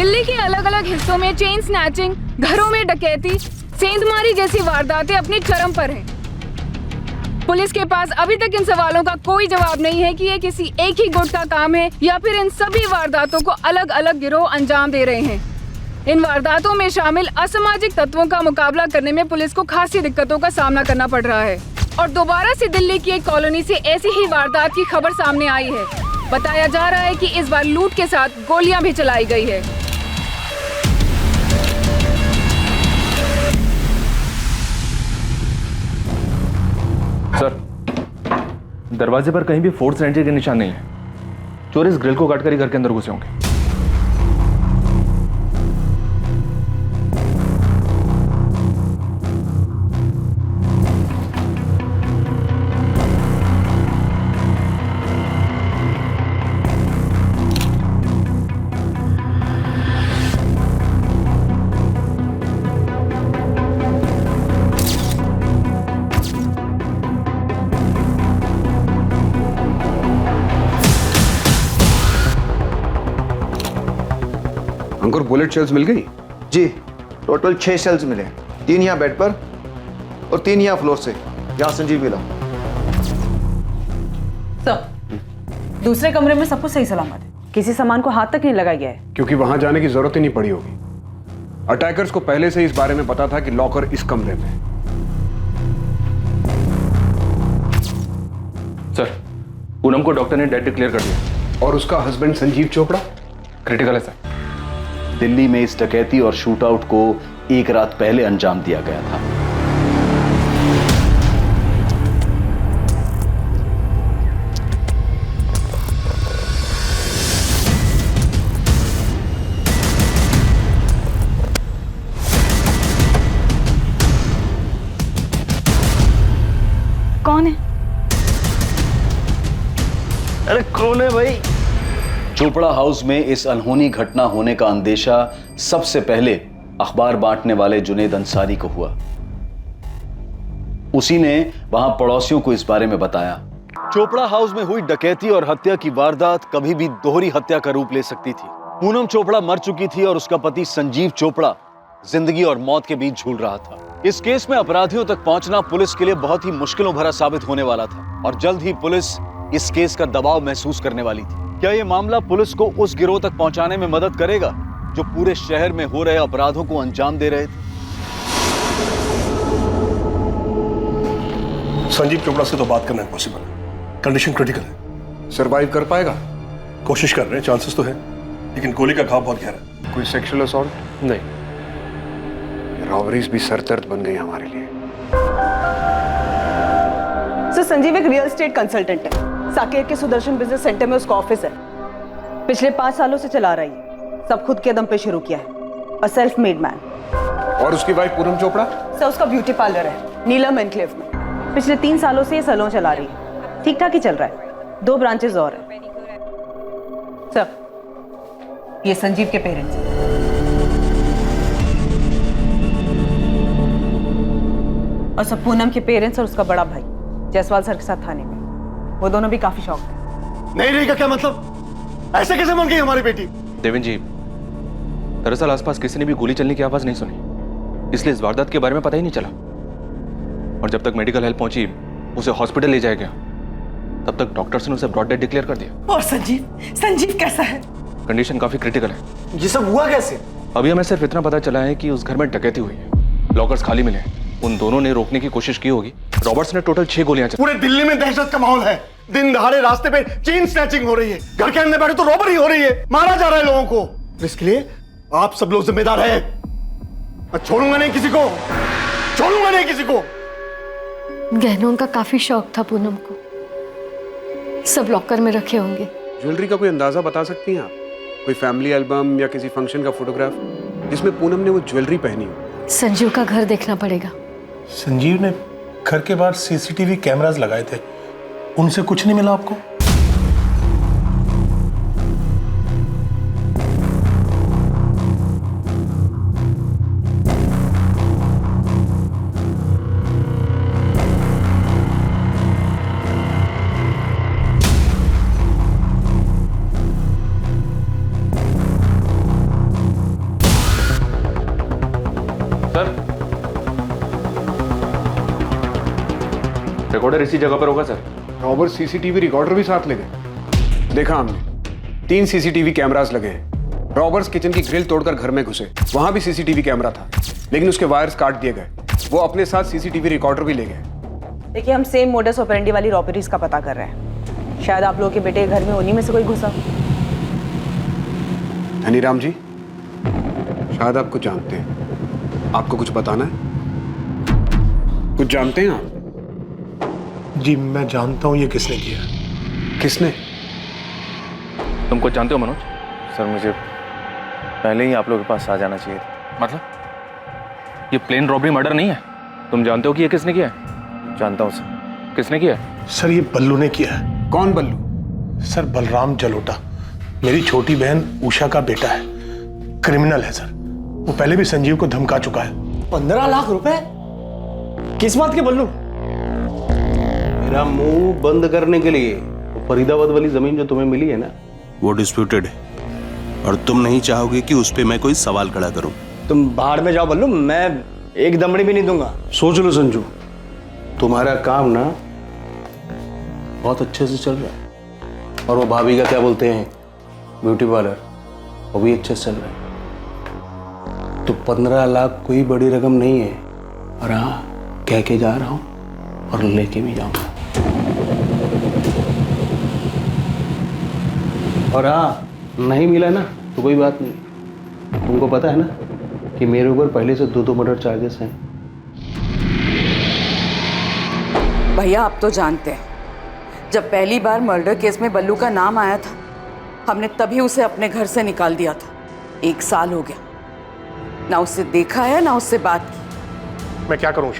दिल्ली के अलग अलग हिस्सों में चेन स्नैचिंग, घरों में डकैती, सेंधमारी जैसी वारदातें अपनी चरम पर हैं। पुलिस के पास अभी तक इन सवालों का कोई जवाब नहीं है कि ये किसी एक ही गुट का काम है या फिर इन सभी वारदातों को अलग अलग गिरोह अंजाम दे रहे हैं। इन वारदातों में शामिल असामाजिक तत्वों का मुकाबला करने में पुलिस को खासी दिक्कतों का सामना करना पड़ रहा है। और दोबारा से दिल्ली की एक कॉलोनी से ऐसी ही वारदात की खबर सामने आई है। बताया जा रहा है कि इस बार लूट के साथ गोलियां भी चलाई गई है। सर, दरवाजे पर कहीं भी फोर्स एंट्री के निशान नहीं है। चोर इस ग्रिल को काटकर ही घर के अंदर घुसे होंगे। अंकुर, बुलेट शेल्स मिल गई? जी, टोटल 6 शेल्स मिले, 3 यहाँ बेड पर और 3 यहाँ फ्लोर से। यहाँ संजीव मिला। सर, दूसरे कमरे में सब कुछ सही सलामत है, किसी सामान को हाथ तक नहीं लगाया गया है। क्योंकि वहां जाने की जरूरत ही नहीं पड़ी होगी। अटैकर्स को पहले से इस बारे में पता था कि लॉकर इस कमरे में है। सर, पूनम को डॉक्टर ने डेड डिक्लेयर कर दिया। और उसका हस्बैंड संजीव चोपड़ा क्रिटिकल है सर। दिल्ली में इस डकैती और शूटआउट को एक रात पहले अंजाम दिया गया था। कौन है? अरे कौन है भाई? चोपड़ा हाउस में इस अनहोनी घटना होने का अंदेशा सबसे पहले अखबार बांटने वाले जुनेद अंसारी को हुआ। उसी ने वहां पड़ोसियों को इस बारे में बताया। चोपड़ा हाउस में हुई डकैती और हत्या की वारदात कभी भी दोहरी हत्या का रूप ले सकती थी। पूनम चोपड़ा मर चुकी थी और उसका पति संजीव चोपड़ा जिंदगी और मौत के बीच झूल रहा था। इस केस में अपराधियों तक पहुंचना पुलिस के लिए बहुत ही मुश्किलों भरा साबित होने वाला था और जल्द ही पुलिस इस केस का दबाव महसूस करने वाली थी। क्या यह मामला पुलिस को उस गिरोह तक पहुंचाने में मदद करेगा जो पूरे शहर में हो रहे अपराधों को अंजाम दे रहे थे? संजीव चोपड़ा से तो बात करना इम्पॉसिबल है, कंडीशन क्रिटिकल है। सरवाइव कर पाएगा? कोशिश कर रहे हैं, चांसेस तो है, लेकिन गोली का घाव बहुत गहरा है। कोई सेक्सुअल असॉल्ट? नहीं। रॉबरीज भी सरदर्द बन गई हमारे लिए। सर, संजीव एक रियल एस्टेट कंसल्टेंट है। साकेत के सुदर्शन बिजनेस सेंटर में उसका ऑफिस है। पिछले 5 सालों से चला रही है, सब खुद के दम पे शुरू किया है। A self made man. और उसकी वाइफ पूनम चोपड़ा? सर, उसका ब्यूटी पार्लर है नीलम एनक्लेव में। पिछले 3 सालों से ये सैलून चला रही है, ठीक ठाक ही चल रहा है। 2 ब्रांचेस और है। सर, ये संजीव के पेरेंट्स हैं। और सब पूनम के पेरेंट्स और उसका बड़ा भाई जायसवाल सर के साथ थाने में। वो दोनों भी काफी शौक थे। नहीं रहेगा क्या मतलब? ऐसे कैसे बन गई हमारी बेटी? देवेंद्र जी, दरअसल आसपास किसी ने भी गोली चलने की आवाज नहीं सुनी, इसलिए इस वारदात के बारे में पता ही नहीं चला। और जब तक मेडिकल हेल्प पहुंची, उसे हॉस्पिटल ले जाया गया, तब तक डॉक्टर्स ने उसे ब्रॉड डेड डिक्लेयर कर दिया। और संजीव कैसा है? कंडीशन काफी क्रिटिकल है। ये सब हुआ कैसे? अभी हमें सिर्फ इतना पता चला है कि उस घर में डकैती हुई है, लॉकर्स खाली मिले हैं। उन दोनों ने रोकने की कोशिश की होगी। रॉबर्ट्स ने टोटल 6 गोलियां चलाई। पूरे दिल्ली में दहशत का माहौल है। दिन दहाड़े रास्ते पे चेन स्नैचिंग हो रही है, घर के अंदर बैठे तो रॉबरी हो रही है, मारा जा रहा है लोगों को। इसके लिए आप सब लोग जिम्मेदार हैं। मैं छोड़ूंगा नहीं किसी को, छोड़ूंगा नहीं किसी को। गहनों का काफी शौक था पूनम को, सब लॉकर में रखे होंगे। ज्वेलरी का कोई अंदाजा बता सकती हैं आप? कोई फैमिली एल्बम या किसी फंक्शन का फोटोग्राफ जिसमें पूनम ने वो ज्वेलरी पहनी हो? संजीव का घर देखना पड़ेगा। संजीव ने घर के बाहर सीसीटीवी कैमरास लगाए थे, उनसे कुछ नहीं मिला आपको? मर्डर इसी जगह पर होगा सर। रॉबर सीसीटीवी रिकॉर्डर भी साथ ले गए। देखा हमने 3 सीसीटीवी कैमरास लगे हैं। रॉबर्स किचन की ग्रिल तोड़कर घर में घुसे, वहां भी सीसीटीवी कैमरा था, लेकिन उसके वायर्स काट दिए गए। वो अपने साथ सीसीटीवी रिकॉर्डर भी ले गए। देखिए, हम सेम मोडस ऑपरेंडी वाली रॉबरीज का पता कर रहे हैं। शायद आप लोगों के बेटे के घर में उन्हीं में से कोई घुसा। धनीराम जी, शायद आप कुछ जानते हैं। आपको कुछ बताना है? कुछ जानते हैं आप? जी मैं जानता हूं ये किसने किया। किसने? तुम कुछ जानते हो मनोज? सर मुझे पहले ही आप लोगों के पास आ जाना चाहिए था। मतलब ये प्लेन रॉबरी मर्डर नहीं है? तुम जानते हो कि ये किसने किया है? जानता हूँ सर। किसने किया है? सर ये बल्लू ने किया है। कौन बल्लू? सर बलराम जलोटा, मेरी छोटी बहन उषा का बेटा है। क्रिमिनल है सर। वो पहले भी संजीव को धमका चुका है। 15 लाख रुपए? किस बात के बल्लू? मेरा मुंह बंद करने के लिए वो फरीदाबाद वाली जमीन जो तुम्हें मिली है ना, वो डिस्प्यूटेड है और तुम नहीं चाहोगे कि उस पे मैं कोई सवाल खड़ा करूं। तुम बाहर में जाओ बल्लू, मैं एक दमड़ी भी नहीं दूंगा। सोच लो संजू, तुम्हारा काम ना बहुत अच्छे से चल रहा है और वो भाभी का क्या बोलते हैं ब्यूटी पार्लर, वो भी अच्छे से चल रहा है। तो 15 लाख कोई बड़ी रकम नहीं है। और हाँ, कह के जा रहा हूं और लेके भी जाऊंगा। और हाँ, नहीं मिला ना तो कोई बात नहीं। तुमको पता है ना कि मेरे ऊपर पहले से 2 मर्डर चार्जेस हैं। भैया, आप तो जानते हैं, जब पहली बार मर्डर केस में बल्लू का नाम आया था, हमने तभी उसे अपने घर से निकाल दिया था। 1 साल हो गया, ना उससे देखा है ना उससे बात की। मैं क्या करूं?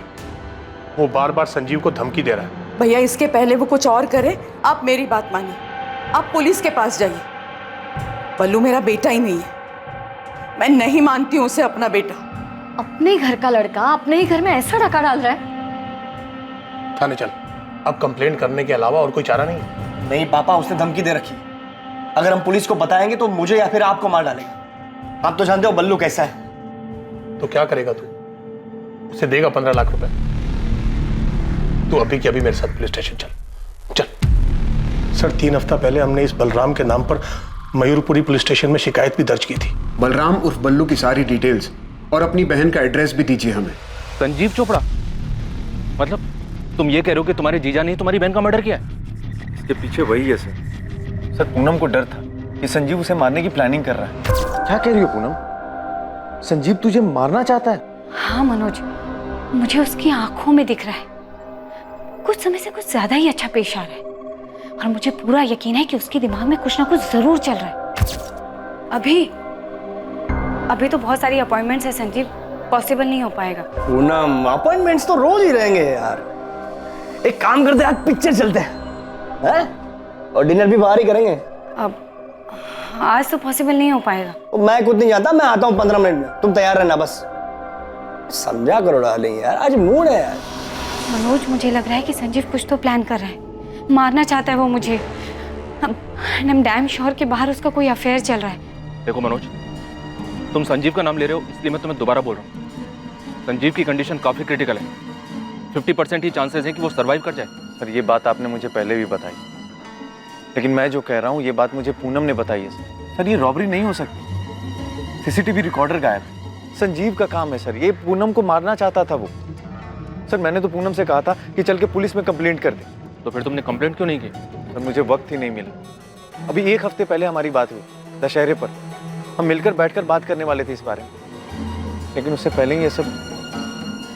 वो बार बार संजीव को धमकी दे रहा है। भैया, इसके पहले वो कुछ और करे, आप मेरी बात मानिए, आप पुलिस के पास जाइए। बल्लू मेरा बेटा ही नहीं है, मैं नहीं मानती हूँ उसे अपना बेटा। अपने घर का लड़का अपने ही घर में ऐसा डका डाल रहा है। थाने चल, अब कंप्लेंट करने के अलावा और कोई चारा नहीं है। नहीं पापा, उसने धमकी दे रखी। अगर हम पुलिस को बताएंगे तो मुझे या फिर आपको मार डालेगा। आप तो जानते हो बल्लू कैसा है। तो क्या करेगा तू? उसे देगा 15 लाख रुपए। तू अभी के अभी मेरे साथ पुलिस स्टेशन चल। चल सर, 3 हफ्ता पहले हमने इस बलराम के नाम पर मयूरपुरी पुलिस स्टेशन में शिकायत भी दर्ज की थी। बलराम उर्फ बल्लू की सारी डिटेल्स और अपनी बहन का एड्रेस भी दीजिए हमें। संजीव चोपड़ा? मतलब तुम ये कह रहे हो कि तुम्हारे जीजा ने तुम्हारी बहन का मर्डर किया है? इसके पीछे वही है सर। सर पूनम को डर था कि संजीव उसे मारने की प्लानिंग कर रहा है। क्या कह रही हो पूनम? संजीव तुझे मारना चाहता है? हाँ मनोज, मुझे उसकी आंखों में दिख रहा है। कुछ समय से कुछ ज्यादा ही अच्छा पेश आ रहा है और मुझे पूरा यकीन है कि उसके दिमाग में कुछ ना कुछ जरूर चल रहा है। अभी तो बहुत सारी अपॉइंटमेंट्स है संजीव, पॉसिबल नहीं हो पाएगा। पूनम, अपॉइंटमेंट्स तो रोज ही रहेंगे यार। एक काम करते हैं, आज पिक्चर चलते हैं और डिनर भी बाहर ही करेंगे। अब आज तो पॉसिबल नहीं हो पाएगा। मैं खुद नहीं जाता, मैं आता हूँ 15 मिनट में। तुम तैयार रहना बस। समझा करो डार्लिंग यार, आज मूड है यार। मनोज, मुझे लग रहा है कि संजीव कुछ तो प्लान कर रहा है, मारना चाहता है वो मुझे। आई एम डैम श्योर कि बाहर उसका कोई अफेयर चल रहा है। देखो मनोज, तुम संजीव का नाम ले रहे हो इसलिए मैं तुम्हें दोबारा बोल रहा हूँ। संजीव की कंडीशन काफी क्रिटिकल है। 50% ही चांसेस है कि वो सर्वाइव कर जाए। सर ये बात आपने मुझे पहले भी बताई, लेकिन मैं जो कह रहा हूँ ये बात मुझे पूनम ने बताई है सर। ये रॉबरी नहीं हो सकती। सीसीटीवी रिकॉर्डर गायब है। संजीव का काम है सर, ये पूनम को मारना चाहता था वो। सर मैंने तो पूनम से कहा था कि चल के पुलिस में कंप्लेंट कर दे। तो फिर तुमने कंप्लेंट क्यों नहीं की? सर मुझे वक्त ही नहीं मिला। अभी 1 हफ्ते पहले हमारी बात हुई दशहरे पर। हम मिलकर बैठकर बात करने वाले थे इस बारे में, लेकिन उससे पहले ही ये सब।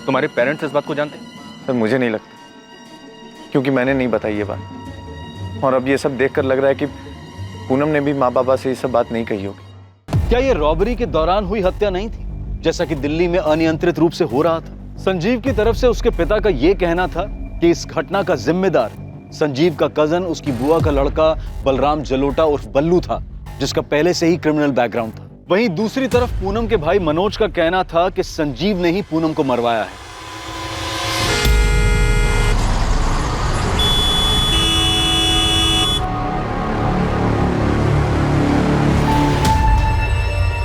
तुम्हारे पेरेंट्स इस बात को जानते? सर मुझे नहीं लगता, क्योंकि मैंने नहीं बताई ये बात। और अब ये सब देखकर लग रहा है कि पूनम ने भी माँ बाबा से ये सब बात नहीं कही होगी। क्या ये रॉबरी के दौरान हुई हत्या नहीं थी, जैसा कि दिल्ली में अनियंत्रित रूप से हो रहा था? संजीव की तरफ से उसके पिता का यह कहना था कि इस घटना का जिम्मेदार संजीव का कजन, उसकी बुआ का लड़का बलराम जलोटा उर्फ बल्लू था, जिसका पहले से ही क्रिमिनल बैकग्राउंड था। वहीं दूसरी तरफ पूनम के भाई मनोज का कहना था कि संजीव ने ही पूनम को मरवाया है।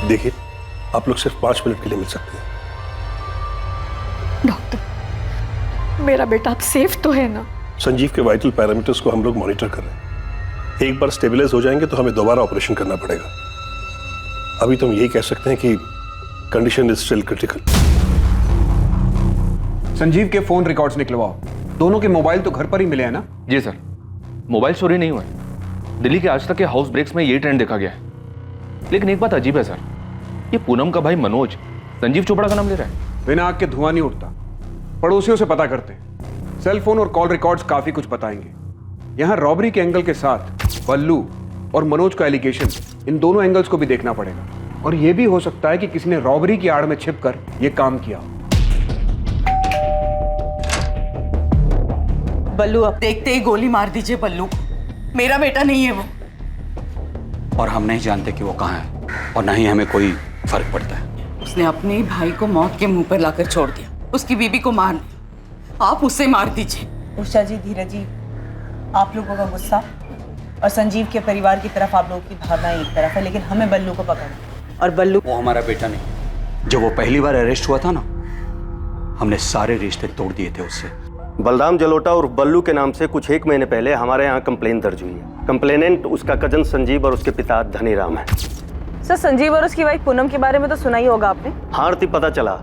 देखिए, आप लोग सिर्फ 5 मिनट के लिए मिल सकते हैं। डॉक्टर, मेरा बेटा अब सेफ तो है ना? संजीव के वाइटल पैरामीटर्स को हम लोग मॉनिटर कर रहे हैं। एक बार स्टेबलाइज हो जाएंगे तो हमें दोबारा ऑपरेशन करना पड़ेगा। अभी तो हम यही कह सकते हैं कि condition is still critical. Sanjeev के फोन रिकॉर्ड्स निकलवाओ। दोनों के मोबाइल तो घर पर ही मिले हैं ना? जी सर, मोबाइल चोरी नहीं हुआ है। दिल्ली के आज तक के हाउस ब्रेक्स में ये ट्रेंड देखा गया है। लेकिन एक बात अजीब है सर, ये पूनम का भाई मनोज संजीव चोपड़ा का नाम ले रहा है। बिना आग के धुआं नहीं उठता। पड़ोसियों से पता करते हैं। सेल फोन और कॉल रिकॉर्ड्स काफी कुछ बताएंगे। यहाँ रॉबरी के एंगल के साथ बल्लू और मनोज का एलिगेशन, इन दोनों एंगल्स को भी देखना पड़ेगा। और यह भी हो सकता है कि किसी ने रॉबरी की आड़ में छिपकर यह काम किया। बल्लू, अब देखते ही गोली मार दीजिए बल्लू को। मेरा बेटा नहीं है वो। और हम नहीं जानते कि वो कहाँ है और ना ही हमें कोई फर्क पड़ता है। उसने अपने ही भाई को मौत के मुंह पर लाकर छोड़ दिया, उसकी बीबी को मार दिया। आप उसे मार दीजिए। उषा जी, धीरज जी, आप लोगों का गुस्सा और संजीव के परिवार की तरफ आप लोगों की भावना एक तरफ है, लेकिन हमें बल्लू को पकड़ना। और बल्लू वो हमारा बेटा नहीं। जब वो पहली बार अरेस्ट हुआ था ना, हमने सारे रिश्ते तोड़ दिए थे उससे। बलराम जलोटा और बल्लू के नाम से कुछ 1 महीने पहले हमारे यहाँ कंप्लेन दर्ज हुई है। कंप्लेनेंट उसका कजन संजीव और उसके पिता धनीराम है। सर, संजीव और उसकी वाइफ पूनम के बारे में तो सुना ही होगा आपने। हाँ आरती, पता चला।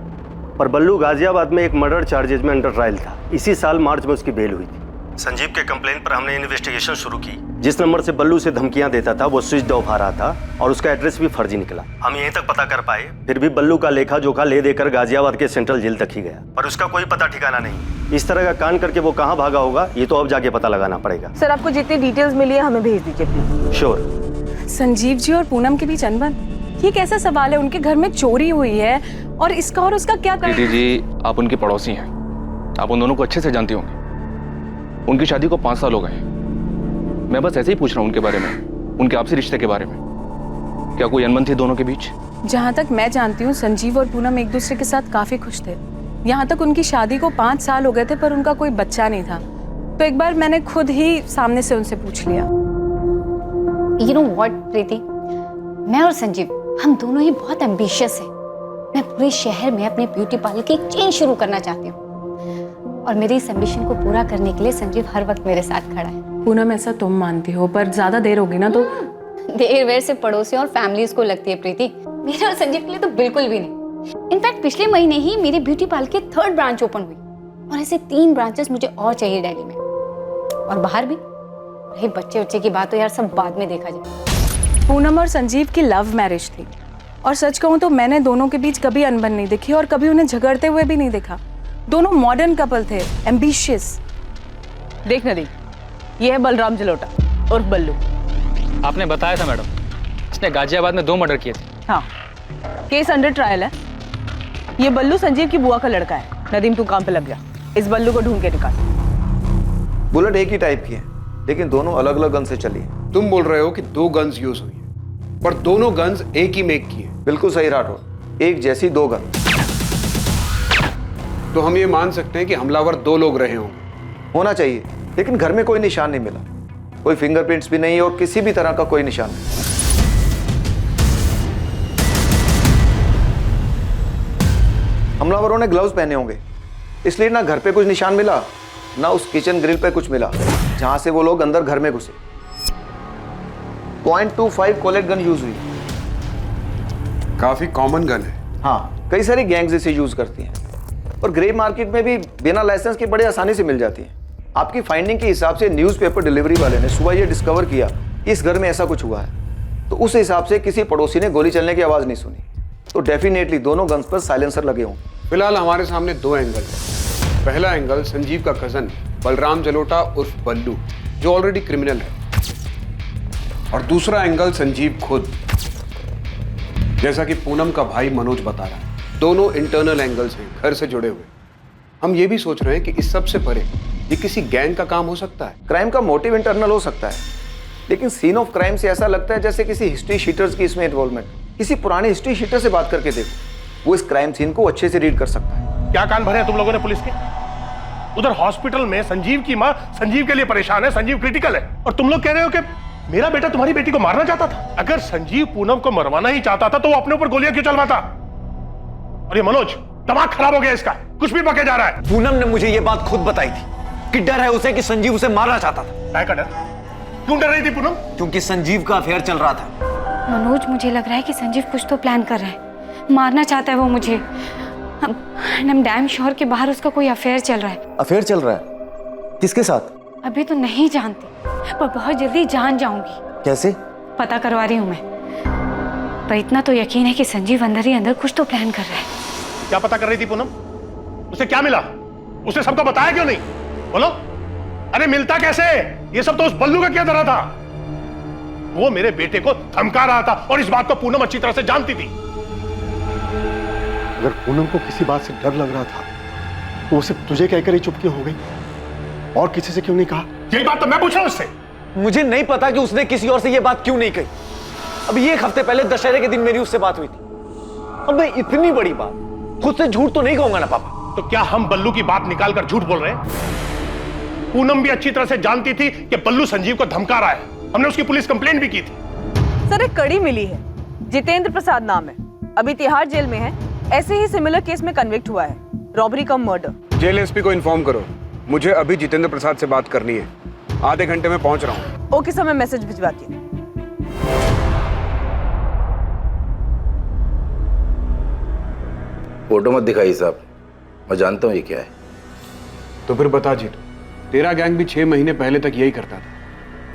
पर बल्लू गाजियाबाद में एक मर्डर चार्जेज में अंडर ट्रायल था। इसी साल मार्च में उसकी बेल हुई थी। संजीव के कंप्लेन पर हमने इन्वेस्टिगेशन शुरू की। जिस नंबर से बल्लू से धमकियां देता था वो स्विच ऑफ आ रहा था और उसका एड्रेस भी फर्जी निकला। हम यहीं तक पता कर पाए, फिर भी बल्लू का लेखा जोखा ले देकर गाजियाबाद के सेंट्रल जेल तक ही गया, पर उसका कोई पता ठिकाना नहीं। इस तरह का कांड करके वो कहाँ भागा होगा, ये तो अब जाके पता लगाना पड़ेगा। सर, आपको जितनी डिटेल्स मिली है हमें भेज दीजिए प्लीज। श्योर। संजीव जी और पूनम के बीच अनबन, ये कैसा सवाल है? उनके घर में चोरी हुई है और इसका और उसका क्या? दीदी जी, आप उनकी पड़ोसी हैं, आप उन दोनों को अच्छे से जानती होंगी। उनकी शादी को 5 साल हो गए। मैं बस ऐसे ही पूछ रहा हूँ उनके बारे में, उनके आपसी रिश्ते के बारे में। क्या कोई अनबन थी दोनों के बीच? जहाँ तक मैं जानती हूँ, संजीव और पूनम एक दूसरे के साथ काफी खुश थे। यहाँ तक उनकी शादी को 5 साल हो गए थे, पर उनका कोई बच्चा नहीं था। तो एक बार मैंने खुद ही सामने से उनसे पूछ लिया। You know what, प्रीति, मैं और संजीव हम दोनों ही बहुत एम्बिशियस हैं। मैं पूरे शहर में अपने ब्यूटी पार्लर की एक चेन शुरू करना चाहती हूँ और मेरी इस एम्बिशन को पूरा करने के लिए संजीव हर वक्त मेरे साथ खड़ा है। पूनम, ऐसा तुम मानती हो, पर ज्यादा देर होगी ना तो। देर वेर से पड़ोसियों और फैमिलीज को लगती है प्रीति, मेरे और संजीव के लिए तो बिल्कुल भी नहीं। इनफैक्ट पिछले महीने ही मेरी ब्यूटी पार्लर की 3rd ब्रांच ओपन हुई और ऐसे 3 ब्रांचेस मुझे और चाहिए दिल्ली में और बाहर भी। रही बच्चे की बात तो यार सब बाद में देखा जाए। पूनम और संजीव की लव मैरिज थी और सच कहूँ तो मैंने दोनों के बीच कभी अनबन नहीं देखी और कभी उन्हें झगड़ते हुए भी नहीं देखा। दोनों मॉडर्न कपल थे, एम्बिशियस। देख नदी, ये है बलराम जलोटा और बल्लू। आपने बताया था मैडम, इसने गाजियाबाद में 2 मर्डर किए थे। हाँ, केस अंडर ट्रायल है। ये बल्लू संजीव की बुआ का लड़का है। नदीम, तू काम पे लग जा, इस बल्लू को ढूंढ के निकाल। बुलेट एक ही टाइप की है, लेकिन दोनों अलग अलग गन से चली है। तुम बोल रहे हो कि 2 गन्स यूज हुई है, पर दोनों गन्स एक ही मेक की है। बिल्कुल सही राठौर, एक जैसी 2 गन। तो हम ये मान सकते हैं कि हमलावर 2 लोग रहे होंगे। होना चाहिए, लेकिन घर में कोई निशान नहीं मिला, कोई फिंगरप्रिंट्स भी नहीं और किसी भी तरह का कोई निशान नहीं। हमलावरों ने ग्लव्स पहने होंगे, इसलिए ना घर पे कुछ निशान मिला, ना उस किचन ग्रिल पे कुछ मिला जहां से वो लोग अंदर घर में घुसे। .25 कोलेट गन यूज हुई। काफी कॉमन गन है। हाँ, कई सारी गैंग्स इसे यूज करती हैं और ग्रे मार्केट में भी बिना लाइसेंस के बड़े आसानी से मिल जाती है। आपकी फाइंडिंग के हिसाब से न्यूज़पेपर डिलीवरी वाले ने सुबह ये डिस्कवर किया कि इस घर में ऐसा कुछ हुआ है, तो उस हिसाब से किसी पड़ोसी ने गोली चलने की आवाज नहीं सुनी, तो डेफिनेटली दोनों गन्स पर साइलेंसर लगे होंगे। फिलहाल हमारे सामने 2 एंगल है। पहला एंगल संजीव का कजन बलराम जलोटा उर्फ बल्लू, जो ऑलरेडी क्रिमिनल है, और दूसरा एंगल संजीव खुद, जैसा कि पूनम का भाई मनोज बता रहा है। दोनों इंटरनल एंगल्स हैं, घर से जुड़े हुए। हम ये भी सोच रहे हैं कि इस सब से परे ये किसी गैंग का काम हो सकता है। क्राइम का मोटिव इंटरनल हो सकता है, लेकिन सीन ऑफ क्राइम से ऐसा लगता है जैसे किसी हिस्ट्री शीटर्स की इसमें इन्वॉल्वमेंट। किसी पुराने हिस्ट्री शीटर से बात करके देखो, वो इस क्राइम सीन को अच्छे से रीड कर सकता है। क्या कान भरे हैं तुम लोगों ने पुलिस के? उधर हॉस्पिटल में संजीव की माँ संजीव के लिए परेशान है, संजीव क्रिटिकल है, और तुम लोग कह रहे हो कि मेरा बेटा तुम्हारी बेटी को मारना चाहता था। अगर संजीव पूनम को मरवाना ही चाहता था तो वो अपने ऊपर गोलियां क्यों चलवाता? और ये मनोज, दिमाग खराब हो गया इसका, कुछ भी बके जा रहा है। पूनम ने मुझे ये बात खुद बताई थी कि डर है उसे कि संजीव उसे मारना चाहता था। काय का डर? क्यों डर रही थी पूनम? क्योंकि संजीव का अफेयर चल रहा था। मनोज, मुझे लग रहा है कि संजीव कुछ तो प्लान कर रहा है, मारना चाहता है वो मुझे। आई एम डैम श्योर कि बाहर उसका कोई अफेयर चल रहा है। अफेयर चल रहा है? किसके साथ? अभी तो नहीं जानती, पर बहुत जल्दी जान जाऊंगी। कैसे? पता करवा रही हूँ मैं, पर इतना तो यकीन है कि संजीव अंदर ही अंदर कुछ तो प्लान कर रहा है। क्या पता कर रही थी पूनम? उसे क्या मिला? उसने सबको बताया क्यों नहीं? बोलो। अरे मिलता कैसे? ये सब तो उस बल्लू का क्या धरा था। वो मेरे बेटे को धमका रहा था और इस बात को पूनम अच्छी तरह से जानती थी। अगर पूनम को किसी बात से डर लग रहा था तो वो सिर्फ तुझे कहकर ही चुप क्यों हो गई और किसी से क्यों नहीं कहा? यही बात तो मैं पूछ रहा हूं उससे। मुझे नहीं पता कि उसने किसी और से ये बात क्यों नहीं कही। अभी 1 हफ्ते पहले दशहरे के दिन मेरी उससे बात हुई थी। अब मैं इतनी बड़ी बात खुद से झूठ तो नहीं कहूंगा ना पापा। तो क्या हम बल्लू की बात निकालकर झूठ बोल रहे हैं? पूनम भी अच्छी तरह से जानती थी कि बल्लू संजीव को धमका रहा है। हमने उसकी पुलिस कंप्लेंट भी की थी। सर, एक कड़ी मिली है, जितेंद्र प्रसाद नाम है, अभी तिहाड़ जेल में है। ऐसे ही सिमिलर केस में कन्विक्ट हुआ है, रॉबरी कम मर्डर। जेल एसपी को इन्फॉर्म करो, मुझे अभी जितेंद्र प्रसाद से बात करनी है। आधे घंटे में पहुंच रहा हूँ। ओके सर, मैं मैसेज भिजवाती हूँ। फोटो मत दिखाइए साहब, मैं जानता हूँ ये क्या है। तो फिर बता जीतू, तेरा गैंग भी 6 महीने पहले तक यही करता था।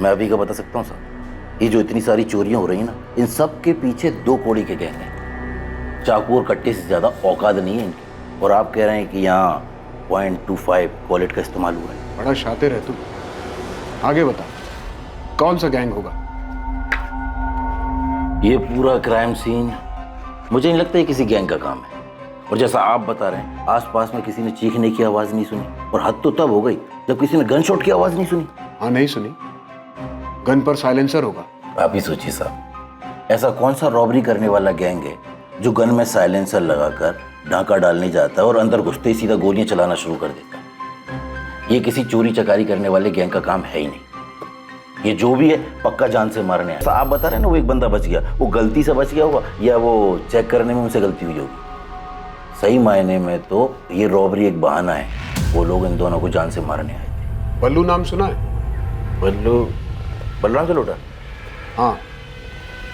मैं अभी का बता सकता हूँ साहब। ये जो इतनी सारी चोरियां हो रही हैं ना, इन सब के पीछे 2 कौड़ी के गैंग हैं। चाकू और कट्टे से ज्यादा औकात नहीं है इनकी। और आप कह रहे हैं कि यहाँ 0.25 कॉलेट का इस्तेमाल हुआ है। बड़ा शातिर है तू। आगे बता, कौन सा गैंग होगा? ये पूरा क्राइम सीन मुझे नहीं लगता ये किसी गैंग का काम है। और जैसा आप बता रहे हैं, आसपास में किसी ने चीखने की आवाज नहीं सुनी, और हद तो तब हो गई जब किसी ने गन शॉट की आवाज नहीं सुनी। हाँ, नहीं सुनी। गन पर साइलेंसर होगा। आप ही सोचिए साहब, ऐसा कौन सा रॉबरी करने वाला गैंग है जो गन में साइलेंसर लगाकर ढाका डालने जाता है और अंदर घुसते ही सीधा गोलियां चलाना शुरू कर देता है। ये किसी चोरी चकारी करने वाले गैंग का काम है ही नहीं। ये जो भी है पक्का जान से मारने है। आप बता रहे हैं ना, वो एक बंदा बच गया, वो गलती से बच गया होगा या वो चेक करने में उनसे गलती हुई होगी। सही मायने में तो ये रॉबरी एक बहाना है। वो लोग इन दोनों को जान से मारने आए थे। बल्लू नाम सुना है? बलराम से लौटा? हाँ,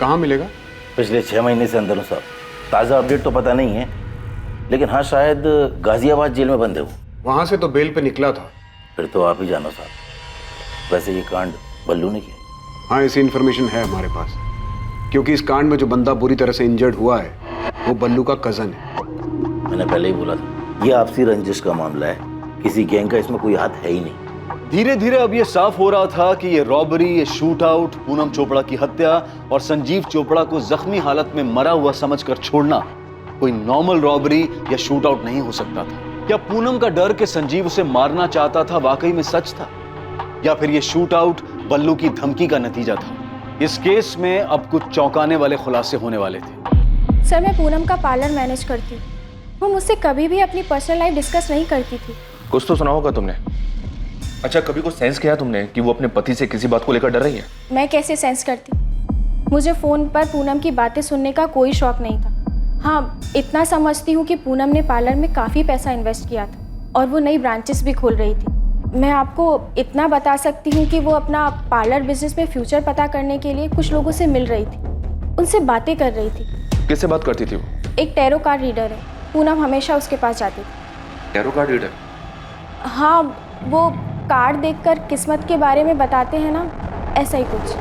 कहाँ मिलेगा? पिछले 6 महीने से अंदर हूँ साहब। ताज़ा अपडेट तो पता नहीं है, लेकिन हाँ शायद गाजियाबाद जेल में बंद है वो। वहाँ से तो बेल पे निकला था। फिर तो आप ही जानो साहब। वैसे ये कांड बल्लू ने किया? हाँ, ऐसी इन्फॉर्मेशन है हमारे पास, क्योंकि इस कांड में जो बंदा बुरी तरह से इंजर्ड हुआ है वो बल्लू का कजन है। मैंने पहले ही बोला था, ये आपसी रंजिश का मामला है, किसी गैंग का इसमें कोई हाथ है ही नहीं। धीरे धीरे अब ये साफ हो रहा था कि ये रॉबरी, ये शूट आउट, पूनम चोपड़ा की हत्या और संजीव चोपड़ा को जख्मी हालत में मरा हुआ समझकर छोड़ना कोई नॉर्मल रॉबरी या शूट आउट नहीं हो सकता था। क्या पूनम का डर कि संजीव उसे मारना चाहता था वाकई में सच था, या फिर ये शूट आउट बल्लू की धमकी का नतीजा था? इस केस में अब कुछ चौंकाने वाले खुलासे होने वाले थे। सर, मैं पूनम का पार्लर मैनेज करती हूँ। वो मुझसे कभी भी अपनी पर्सनल लाइफ डिस्कस नहीं करती थी। कुछ तो सुना होगा तुमने। अच्छा, कभी कुछ सेंस किया तुमने कि वो अपने पति से किसी बात को लेकर डर रही है? मैं कैसे सेंस करती? मुझे फ़ोन पर पूनम की बातें सुनने का कोई शौक नहीं था। हाँ, इतना समझती हूँ कि पूनम ने पार्लर में काफ़ी पैसा इन्वेस्ट किया था और वो नई ब्रांचेस भी खोल रही थी। मैं आपको इतना बता सकती हूँ कि वो अपना पार्लर बिजनेस में फ्यूचर पता करने के लिए कुछ लोगों से मिल रही थी, उनसे बातें कर रही थी। किससे बात करती थी वो? एक टैरो कार्ड रीडर है, पूनम हमेशा उसके पास जाती थी। Tarot card reader? हाँ, वो कार्ड देखकर किस्मत के बारे में बताते हैं ना, ऐसा ही कुछ।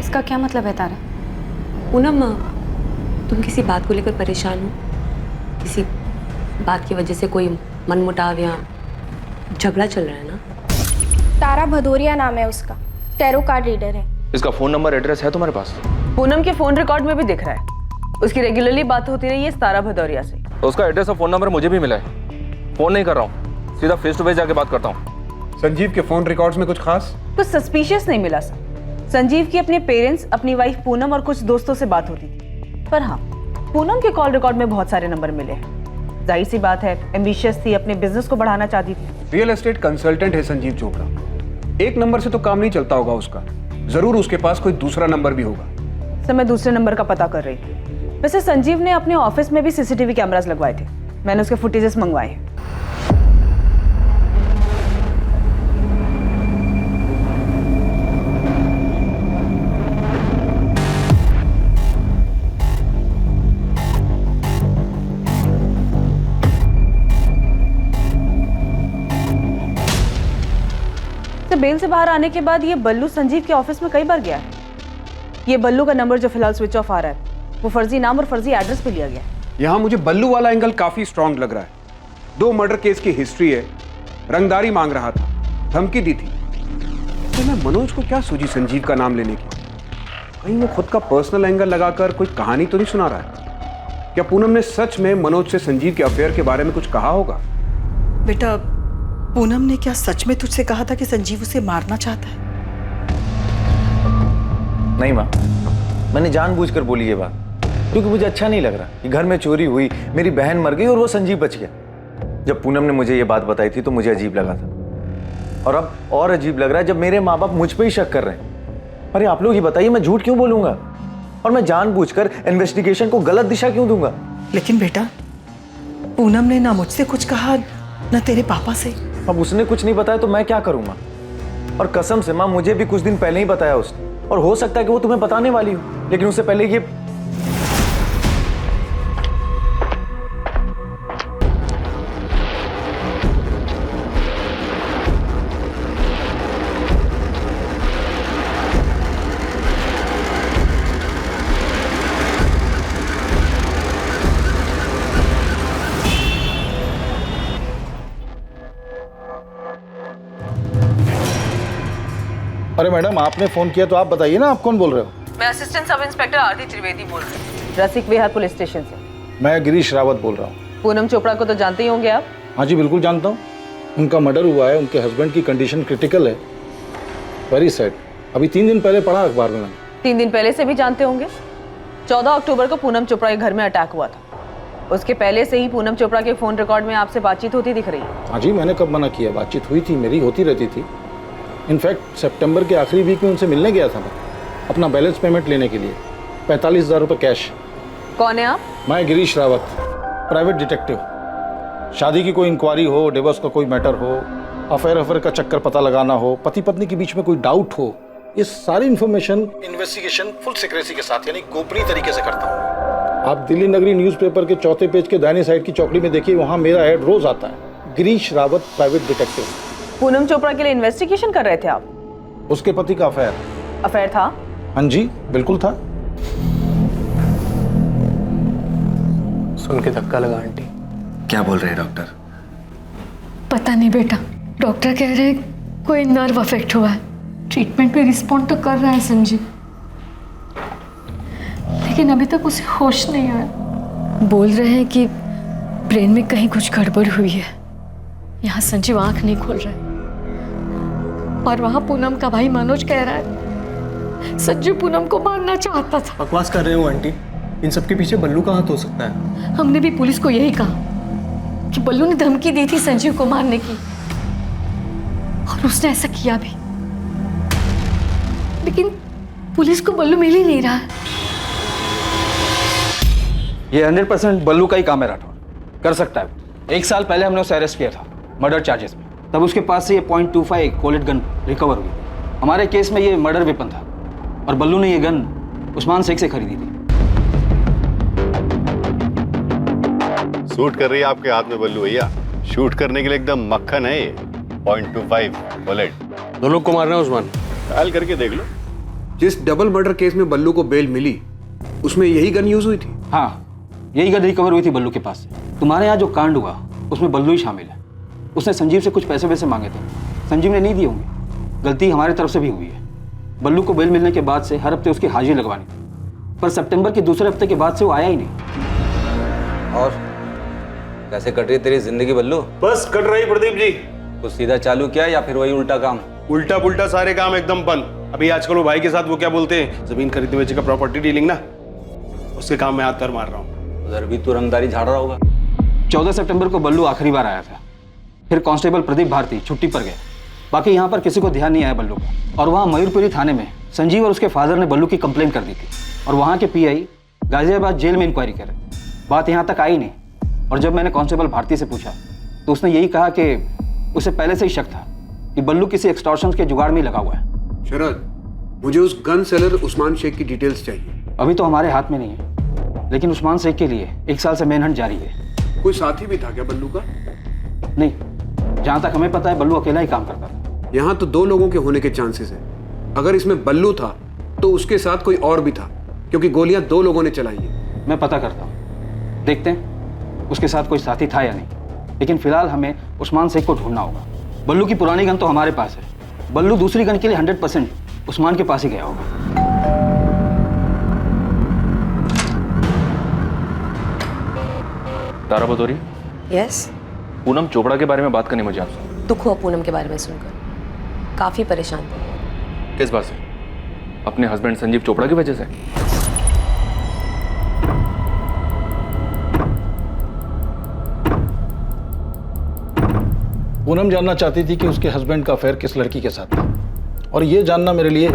इसका क्या मतलब है तारा? पूनम, तुम किसी बात को लेकर परेशान हो? किसी बात की वजह से कोई मनमुटाव या झगड़ा चल रहा है ना? तारा भदौरिया नाम है उसका, टैरो कार्ड रीडर है। इसका फोन नंबर, एड्रेस है तुम्हारे पास? पूनम के फोन रिकॉर्ड में भी दिख रहा है, उसकी रेगुलरली बात होती रही है तारा भदौरिया से। तो उसका एड्रेस और फोन नंबर मुझे भी मिला है। फोन नहीं कर रहा हूँ, सीधा फेस टू फेस जाके बात करता हूँ। संजीव के फोन रिकॉर्ड्स में कुछ खास? कुछ सस्पिशियस नहीं मिला सर। संजीव की अपने पेरेंट्स, अपनी वाइफ पूनम और कुछ दोस्तों से बात होती थी। पर हाँ, पूनम के कॉल रिकॉर्ड में बहुत सारे नंबर मिले हैं। जाहिर सी बात है, एम्बिशियस थी, अपने बिजनेस को बढ़ाना चाहती थी। रियल एस्टेट कंसल्टेंट है संजीव चोपड़ा। एक नंबर से तो काम नहीं चलता होगा उसका, जरूर उसके पास कोई दूसरा नंबर भी होगा। सर, मैं दूसरे नंबर का पता कर रही थी। वैसे संजीव ने अपने ऑफिस में भी सीसीटीवी कैमरास लगवाए थे, मैंने उसके फुटेजेस मंगवाए हैं। बेल से बाहर आने के बाद ये बल्लू संजीव के ऑफिस में कई बार गया है। ये बल्लू का नंबर जो फिलहाल स्विच ऑफ आ रहा है, वो फर्जी नाम और फर्जी एड्रेस पे लिया गया है। यहाँ मुझे बल्लू वाला एंगल काफी स्ट्रांग लग रहा है। 2 मर्डर केस की हिस्ट्री है, रंगदारी मांग रहा था, धमकी दी थी। तो मैं मनोज को क्या सूझी संजीव का नाम लेने की? कहीं वो खुद का पर्सनल एंगल लगाकर कोई कहानी तो नहीं सुना रहा है? क्या पूनम ने सच में मनोज से संजीव के अफेयर के बारे में कुछ कहा होगा? बेटा, पूनम ने क्या सच में तुझसे कहा था कि संजीव उसे मारना चाहता है? नहीं माँ, मैंने जानबूझकर बोली ये बात, क्योंकि मुझे अच्छा नहीं लग रहा कि घर में चोरी हुई, मेरी बहन मर गई और वो संजीव बच गया। जब पूनम ने मुझे ये बात बताई थी तो मुझे अजीब लगा था, और अब और अजीब लग रहा है जब मेरे माँ बाप मुझ पे ही शक कर रहे हैं। अरे आप लोग ही बताइए, मैं झूठ क्यों बोलूंगा और मैं जानबूझकर इन्वेस्टिगेशन को गलत दिशा क्यों दूंगा? लेकिन बेटा, पूनम ने ना मुझसे कुछ कहा ना तेरे पापा से। अब उसने कुछ नहीं बताया तो मैं क्या करूंगा? और कसम से माँ, मुझे भी कुछ दिन पहले ही बताया उसने, और हो सकता है कि वो तुम्हें बताने वाली हो, लेकिन उससे पहले ये अरे मैडम, आपने फोन किया तो आप बताइए ना, आप कौन बोल रहे हो? मैं असिस्टेंट सब इंस्पेक्टर आरती त्रिवेदी बोल रही हूँ, रसिक विहार पुलिस स्टेशन से। मैं गिरीश रावत बोल रहा हूँ। पूनम चोपड़ा को तो जानते ही होंगे आप? हाँ जी, बिल्कुल जानता हूँ। उनका मर्डर हुआ है, उनके हस्बैंड की कंडीशन क्रिटिकल है। Very sad. अभी 3 दिन पहले पढ़ा अखबार में। 3 दिन पहले से भी जानते होंगे। 14 अक्टूबर को पूनम चोपड़ा के घर में अटैक हुआ था। उसके पहले से ही पूनम चोपड़ा के फोन रिकॉर्ड में आपसे बातचीत होती दिख रही है। हाँ जी, मैंने कब मना किया? बातचीत हुई थी, मेरी होती रहती थी। इनफैक्ट सितंबर के आखिरी वीक में उनसे मिलने गया था मैं, अपना बैलेंस पेमेंट लेने के लिए। 45,000 रुपये कैश। कौन है आप? मैं गिरीश रावत, प्राइवेट डिटेक्टिव। शादी की कोई इंक्वायरी हो, डिवोर्स का कोई मैटर हो, अफेयर का चक्कर पता लगाना हो, पति पत्नी के बीच में कोई डाउट हो, ये सारी इन्फॉर्मेशन इन्वेस्टिगेशन फुल सीक्रेसी के साथ, यानी गोपनीय तरीके से करता हूँ। आप दिल्ली नगरी न्यूज़पेपर के 4थे पेज के दाहिने साइड की चौकड़ी में देखिए, वहाँ मेरा ऐड रोज आता है, गिरीश रावत प्राइवेट डिटेक्टिव। पूनम चोपड़ा के लिए इन्वेस्टिगेशन कर रहे थे आप? उसके पति का अफेयर था? हाँ जी, बिल्कुल था। सुन के धक्का लगा आंटी। क्या बोल रहे हैं डॉक्टर? पता नहीं बेटा, डॉक्टर कह रहे हैं कोई नर्व अफेक्ट हुआ है। ट्रीटमेंट पे रिस्पॉन्ड तो कर रहा है संजीव, लेकिन अभी तक उसे होश नहीं आया। बोल रहे हैं कि ब्रेन में कहीं कुछ गड़बड़ हुई है। यहाँ संजीव आंख नहीं खोल रहा है, और वहाँ पूनम का भाई मनोज कह रहा है संजीव पूनम को मारना चाहता था। बकवास कर रहे हो आंटी, इन सब के पीछे बल्लू का हाथ हो सकता है। हमने भी पुलिस को यही कहा कि बल्लू ने धमकी दी थी संजीव को मारने की, और उसने ऐसा किया भी, लेकिन पुलिस को बल्लू मिल ही नहीं रहा है। ये 100% बल्लू का ही काम है राठौर, कर सकता है। 1 साल पहले हमने उसे अरेस्ट किया था मर्डर चार्जेस में, तब उसके पास से ये .25 कोलेट गन रिकवर हुई। हमारे केस में ये मर्डर वेपन था, और बल्लू ने ये गन उस्मान शेख से खरीदी थी। शूट कर रही है आपके हाथ में बल्लू भैया, शूट करने के लिए एकदम मक्खन है ये। .25 बुलेट। 2 लोग को मारना है उस्मान, ट्रायल करके देख लो। जिस डबल मर्डर केस में बल्लू को बेल मिली, उसमें यही गन यूज हुई थी? हाँ, यही गन रिकवर हुई थी बल्लू के पास से। तुम्हारे यहाँ जो कांड हुआ उसमें बल्लू ही शामिल है। उसने संजीव से कुछ पैसे वैसे मांगे थे, संजीव ने नहीं दिए होंगे। गलती हमारी तरफ से भी हुई है। बल्लू को बेल मिलने के बाद से हर हफ्ते उसकी हाजिरी लगवानी थी, पर सितंबर के दूसरे हफ्ते के बाद से वो आया ही नहीं। और कैसे कट रही तेरी जिंदगी बल्लू? बस कट रही प्रदीप जी। कुछ सीधा चालू किया या फिर वही उल्टा काम? उल्टा पुल्टा सारे काम एकदम बंद। अभी आजकल वो भाई के साथ वो क्या बोलते हैं, जमीन खरीदने बेचने का, प्रॉपर्टी डीलिंग ना, उसके काम में हाथ पैर मार रहा हूँ। उधर भी तू रंगदारी झाड़ रहा होगा। 14 सितंबर को बल्लू आखिरी बार आया था, फिर कांस्टेबल प्रदीप भारती छुट्टी पर गए। बाकी यहाँ पर किसी को ध्यान नहीं आया बल्लू का। और वहाँ मयूरपुरी थाने में संजीव और उसके फादर ने बल्लू की कंप्लेंट कर दी थी और वहाँ के पीआई गाजियाबाद जेल में इंक्वायरी करे। बात यहाँ तक आई नहीं और जब मैंने कांस्टेबल भारती से पूछा तो उसने यही कहा कि उसे पहले से ही शक था कि बल्लू किसी एक्सटॉर्शन के जुगाड़ में लगा हुआ है। शरद, मुझे उस गन सेलर उस्मान शेख की डिटेल्स चाहिए। अभी तो हमारे हाथ में नहीं है, लेकिन उस्मान शेख के लिए 1 साल से मेनहंट जारी है। कोई साथी भी था क्या बल्लू का? नहीं, जहाँ तक हमें पता है बल्लू अकेला ही काम करता था। यहाँ तो 2 लोगों के होने के चांसेस है। अगर इसमें बल्लू था तो उसके साथ कोई और भी था, क्योंकि गोलियां 2 लोगों ने चलाई हैं। मैं पता करता हूँ, देखते हैं उसके साथ कोई साथी था या नहीं, लेकिन फिलहाल हमें उस्मान शेख को ढूंढना होगा। बल्लू की पुरानी गन तो हमारे पास है, बल्लू दूसरी गन के लिए 100% उस्मान के पास ही गया होगा। तारा बतौरी, यस। पूनम चोपड़ा के बारे में बात करनी मुझे आपसे। दुख हुआ पूनम के बारे में सुनकर, काफी परेशान थी। किस बात से? अपने हस्बैंड संजीव चोपड़ा की वजह से? पूनम जानना चाहती थी कि उसके हस्बैंड का अफेयर किस लड़की के साथ था, और ये जानना मेरे लिए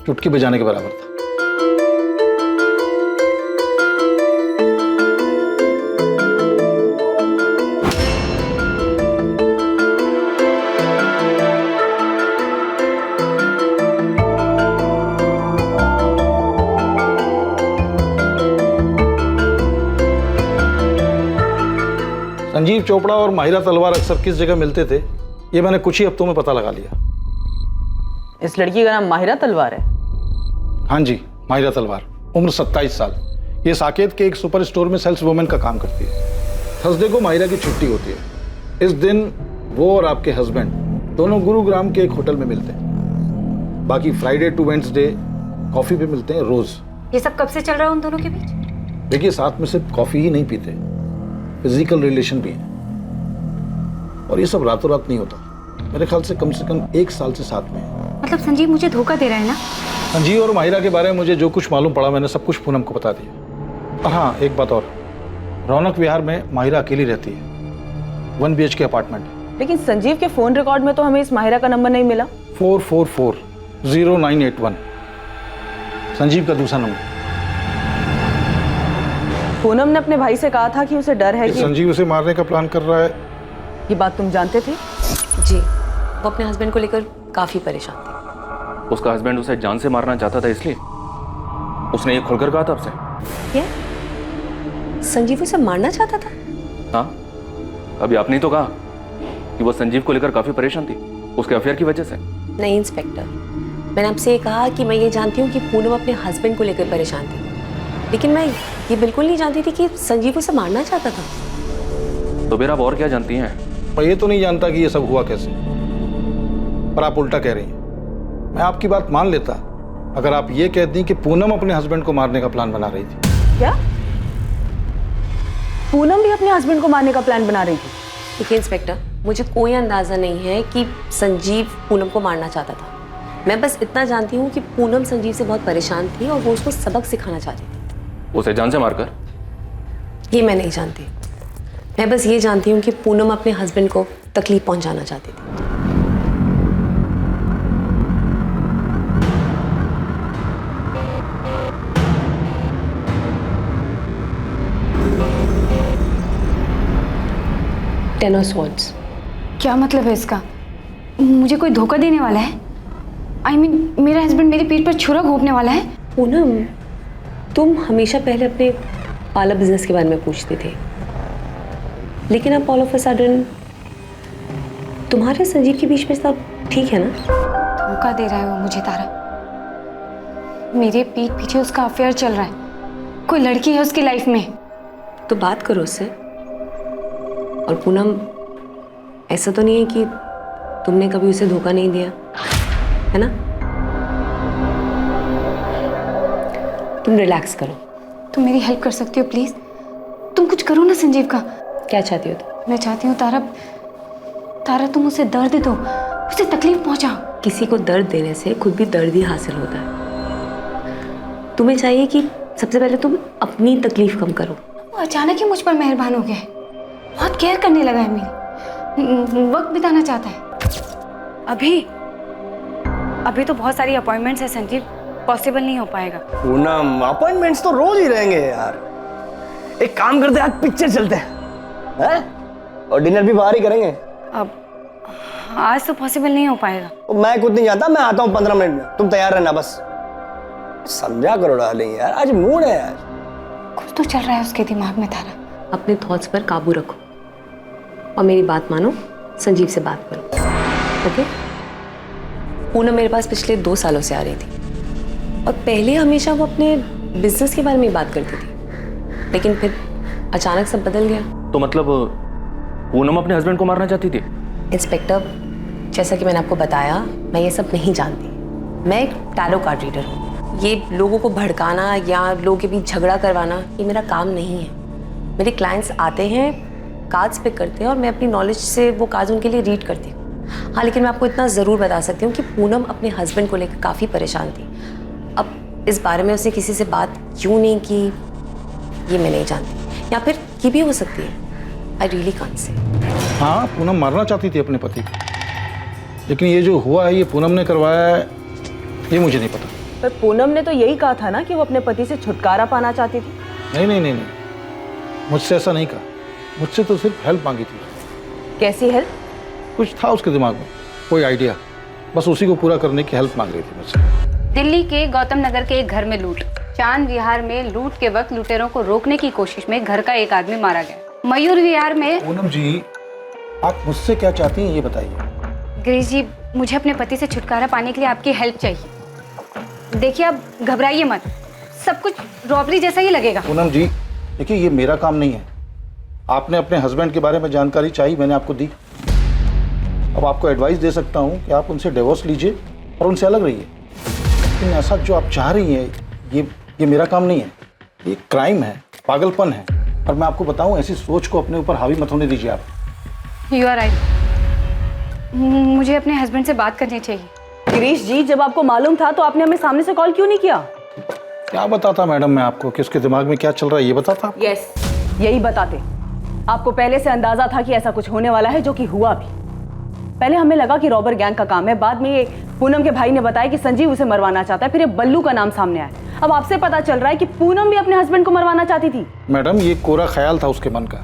चुटकी बजाने के बराबर था। संजीव चोपड़ा और माहिरा तलवार अक्सर किस जगह मिलते थे, ये मैंने कुछ ही हफ्तों में पता लगा लिया। इस लड़की का नाम माहिरा तलवार है? हाँ जी, माहिरा तलवार, उम्र 27 साल। ये साकेत के एक सुपर स्टोर में सेल्स वुमेन का काम करती है। थर्सडे को माहिरा की छुट्टी होती है। इस दिन वो और आपके हस्बैंड दोनों गुरुग्राम के एक होटल में मिलते हैं। बाकी फ्राइडे टू वेडनेसडे कॉफी पे मिलते हैं रोज। ये सब कब से चल रहा है उन दोनों के बीच? देखिए, साथ में सिर्फ कॉफी ही नहीं पीते, फिजिकल रिलेशन भी है। और ये सब रातों रात नहीं होता, मेरे ख्याल से कम 1 साल से साथ में है। मतलब संजीव मुझे धोखा दे रहा है ना? संजीव और माहिरा के बारे में मुझे जो कुछ मालूम पड़ा मैंने सब कुछ पूनम को बता दिया। हाँ, एक बात और, रौनक विहार में माहिरा अकेली रहती है, 1 BHK अपार्टमेंट। लेकिन संजीव के फोन रिकॉर्ड में तो हमें इस माहिरा का नंबर नहीं मिला। 4440981 संजीव का दूसरा नंबर। पूनम ने अपने भाई से कहा था कि उसे डर है कि संजीव उसे मारने का प्लान कर रहा है। ये बात तुम जानते थे? जी, वो अपने हस्बैंड को लेकर काफी परेशान थी। उसका हस्बैंड उसे जान से मारना चाहता था, इसलिए उसने ये खुलकर कहा था आपसे? क्या संजीव उसे मारना चाहता था? हाँ, अभी आपने ही तो कहा कि वो संजीव को लेकर काफी परेशान थी, उसके अफेयर की वजह से। नहीं इंस्पेक्टर, मैंने आपसे ये कहा कि मैं ये जानती हूँ कि पूनम अपने हस्बैंड को लेकर परेशान थी, लेकिन मैं ये बिल्कुल नहीं जानती थी कि संजीव उसे मारना चाहता था। तो फिर आप और क्या जानती हैं? मैं ये तो नहीं जानता कि ये सब हुआ कैसे, पर आप उल्टा कह रही हैं। मैं आपकी बात मान लेता अगर आप ये कहती कि पूनम अपने हस्बैंड को मारने का प्लान बना रही थी। क्या पूनम भी अपने हस्बैंड को मारने का प्लान बना रही थी? देखिए इंस्पेक्टर, मुझे कोई अंदाजा नहीं है कि संजीव पूनम को मारना चाहता था। मैं बस इतना जानती हूँ कि पूनम संजीव से बहुत परेशान थी और वो उसको सबक सिखाना चाहती थी। उसे जान से मारकर? ये मैं नहीं जानती, मैं बस ये जानती हूँ कि पूनम अपने हस्बैंड को तकलीफ पहुंचाना चाहती थी। Ten of swords. क्या मतलब है इसका? मुझे कोई धोखा देने वाला है? I mean, मेरा हस्बैंड मेरी पीठ पर छुरा घोंपने वाला है? पूनम, तुम हमेशा पहले अपने पार्लर बिजनेस के बारे में पूछते थे, लेकिन अब ऑल ऑफ अ सडन तुम्हारे संजीव के बीच में सब ठीक है ना? धोखा दे रहा है वो मुझे तारा। मेरे पीठ पीछे उसका अफेयर चल रहा है, कोई लड़की है उसकी लाइफ में। तो बात करो उससे। और पूनम, ऐसा तो नहीं है कि तुमने कभी उसे धोखा नहीं दिया, है ना? तुम रिलैक्स करो। तुम मेरी हेल्प कर सकती हो प्लीज? तुम कुछ करो ना संजीव का। क्या चाहती हो तुम? मैं चाहती हूँ तारा तुम उसे दर्द दो, उसे तकलीफ पहुंचाओ। किसी को दर्द देने से खुद भी दर्द ही हासिल होता है। तुम्हें चाहिए कि सबसे पहले तुम अपनी तकलीफ कम करो। वो अचानक ही मुझ पर मेहरबान हो गया है, बहुत केयर करने लगा है मेरी, वक्त बिताना चाहता है। अभी तो बहुत सारी अपॉइंटमेंट्स है संजीव, पॉसिबल नहीं हो पाएगा। पूनम, अपॉइंटमेंट्स तो रोज ही रहेंगे यार। एक काम करते हैं, आज पिक्चर चलते हैं और डिनर भी बाहर ही करेंगे। अब आज तो पॉसिबल नहीं हो पाएगा। मैं खुद नहीं जाता, मैं आता हूँ 15 मिनट में, तुम तैयार रहना बस। समझा करो डार्लिंग यार, आज मूड है यार। कुछ तो चल रहा है उसके दिमाग में तारा। अपने थॉट्स पर काबू रखो और मेरी बात मानो, संजीव से बात करो, ओके? पूनम मेरे पास पिछले 2 सालों से आ रही थी और पहले हमेशा वो अपने बिजनेस के बारे में बात करती थी, लेकिन फिर अचानक सब बदल गया। तो मतलब पूनम अपने हस्बैंड को मारना चाहती थी? इंस्पेक्टर, जैसा कि मैंने आपको बताया, मैं ये सब नहीं जानती। मैं एक टैरो कार्ड रीडर हूँ। ये लोगों को भड़काना या लोगों के बीच झगड़ा करवाना, ये मेरा काम नहीं है। मेरे क्लाइंट्स आते हैं, कार्ड्स पिक करते हैं और मैं अपनी नॉलेज से वो कार्ड्स उनके लिए रीड करती हूँ। हाँ, लेकिन मैं आपको इतना ज़रूर बता सकती हूँ कि पूनम अपने हस्बैंड को लेकर काफ़ी परेशान थी। अब इस बारे में उसने किसी से बात क्यों नहीं की, ये मैं नहीं जानती, या फिर की भी हो सकती है। I really can't say. हाँ, पूनम मारना चाहती थी अपने पति को, लेकिन ये जो हुआ है ये पूनम ने करवाया है, ये मुझे नहीं पता। पर पूनम ने तो यही कहा था ना कि वो अपने पति से छुटकारा पाना चाहती थी। नहीं, मुझसे ऐसा नहीं कहा। मुझसे तो सिर्फ हेल्प मांगी थी। कैसी हेल्प? कुछ था उसके दिमाग में, कोई आइडिया, बस उसी को पूरा करने की हेल्प मांग रही थी मुझसे। दिल्ली के गौतम नगर के एक घर में लूट। चांद विहार में लूट के वक्त लुटेरों को रोकने की कोशिश में घर का एक आदमी मारा गया। मयूर विहार में। पूनम जी, आप मुझसे क्या चाहती हैं ये बताइए। गिरीश जी, मुझे अपने पति से छुटकारा पाने के लिए आपकी हेल्प चाहिए। देखिए, आप घबराइए मत, सब कुछ रॉबरी जैसा ही लगेगा। पूनम जी, देखिए ये मेरा काम नहीं है। आपने अपने हस्बैंड के बारे में जानकारी चाहिए, मैंने आपको दी। अब आपको एडवाइस दे सकता हूँ कि आप उनसे डिवोर्स लीजिए और उनसे अलग रहिए, लेकिन ऐसा जो आप चाह रही हैं ये मेरा काम नहीं है। ये क्राइम है, पागलपन है, और मैं आपको बताऊँ ऐसी सोच को अपने ऊपर हावी मत होने दीजिए आप। यू आर राइट, मुझे अपने हस्बैंड से बात करनी चाहिए। गिरीश जी, जब आपको मालूम था तो आपने हमें सामने से कॉल क्यों नहीं किया? क्या बताता मैडम मैं आपको कि उसके दिमाग में क्या चल रहा है, ये बताता? यस, यही बताते। आपको पहले से अंदाजा था कि ऐसा कुछ होने वाला है, जो कि हुआ भी। पहले हमें लगा कि रॉबर गैंग का काम है, बाद में ये पूनम के भाई ने बताया कि संजीव उसे मरवाना चाहता है, फिर ये बल्लू का नाम सामने आया। अब आपसे पता चल रहा है कि पूनम भी अपने हस्बैंड को मरवाना चाहती थी। मैडम, ये कोरा ख्याल था उसके मन का।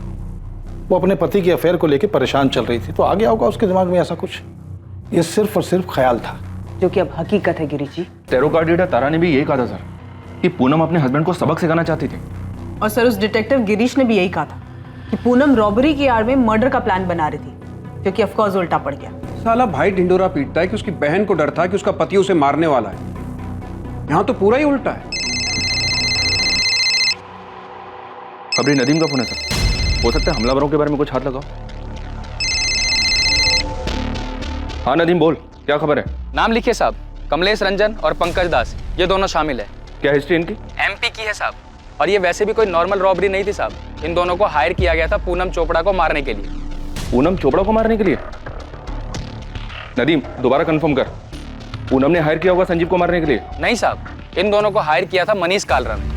वो अपने पति की अफेयर को लेकर परेशान चल रही थी, तो आ गया होगा उसके दिमाग में ऐसा कुछ। ये सिर्फ और सिर्फ ख्याल था, जो कि अब हकीकत है। गिरीश जी, टैरो कार्ड रीडर तारा ने भी यही कहा था सर, कि पूनम अपने हस्बैंड को सबक सिखाना चाहती थी। और सर, उस डिटेक्टिव गिरीश ने भी यही कहा था कि पूनम रॉबरी की आड़ में मर्डर का प्लान बना रही थी, जो कि ऑफ कोर्स उल्टा पड़ गया। साला भाई ढिंडोरा पीटता है कि उसकी बहन को डर था कि उसका पति उसे मारने वाला है। यहाँ तो पूरा ही उल्टा है। खबरी नदीम का फोन है सर, हो सकता है हमलावरों के बारे में कुछ हाथ लगाओ। हाँ नदीम, बोल, क्या खबर है? नाम लिखिए साहब, कमलेश रंजन और पंकज दास, ये दोनों शामिल है। क्या हिस्ट्री इनकी? एमपी की है साहब, और ये वैसे भी कोई नॉर्मल रॉबरी नहीं थी साहब। इन दोनों को हायर किया गया था पूनम चोपड़ा को मारने के लिए। पूनम चोपड़ा को मारने के लिए? नदीम, दोबारा कंफर्म कर, पूनम ने हायर किया होगा संजीव को मारने के लिए? नहीं साहब, इन दोनों को हायर किया था मनीष कालरा ने।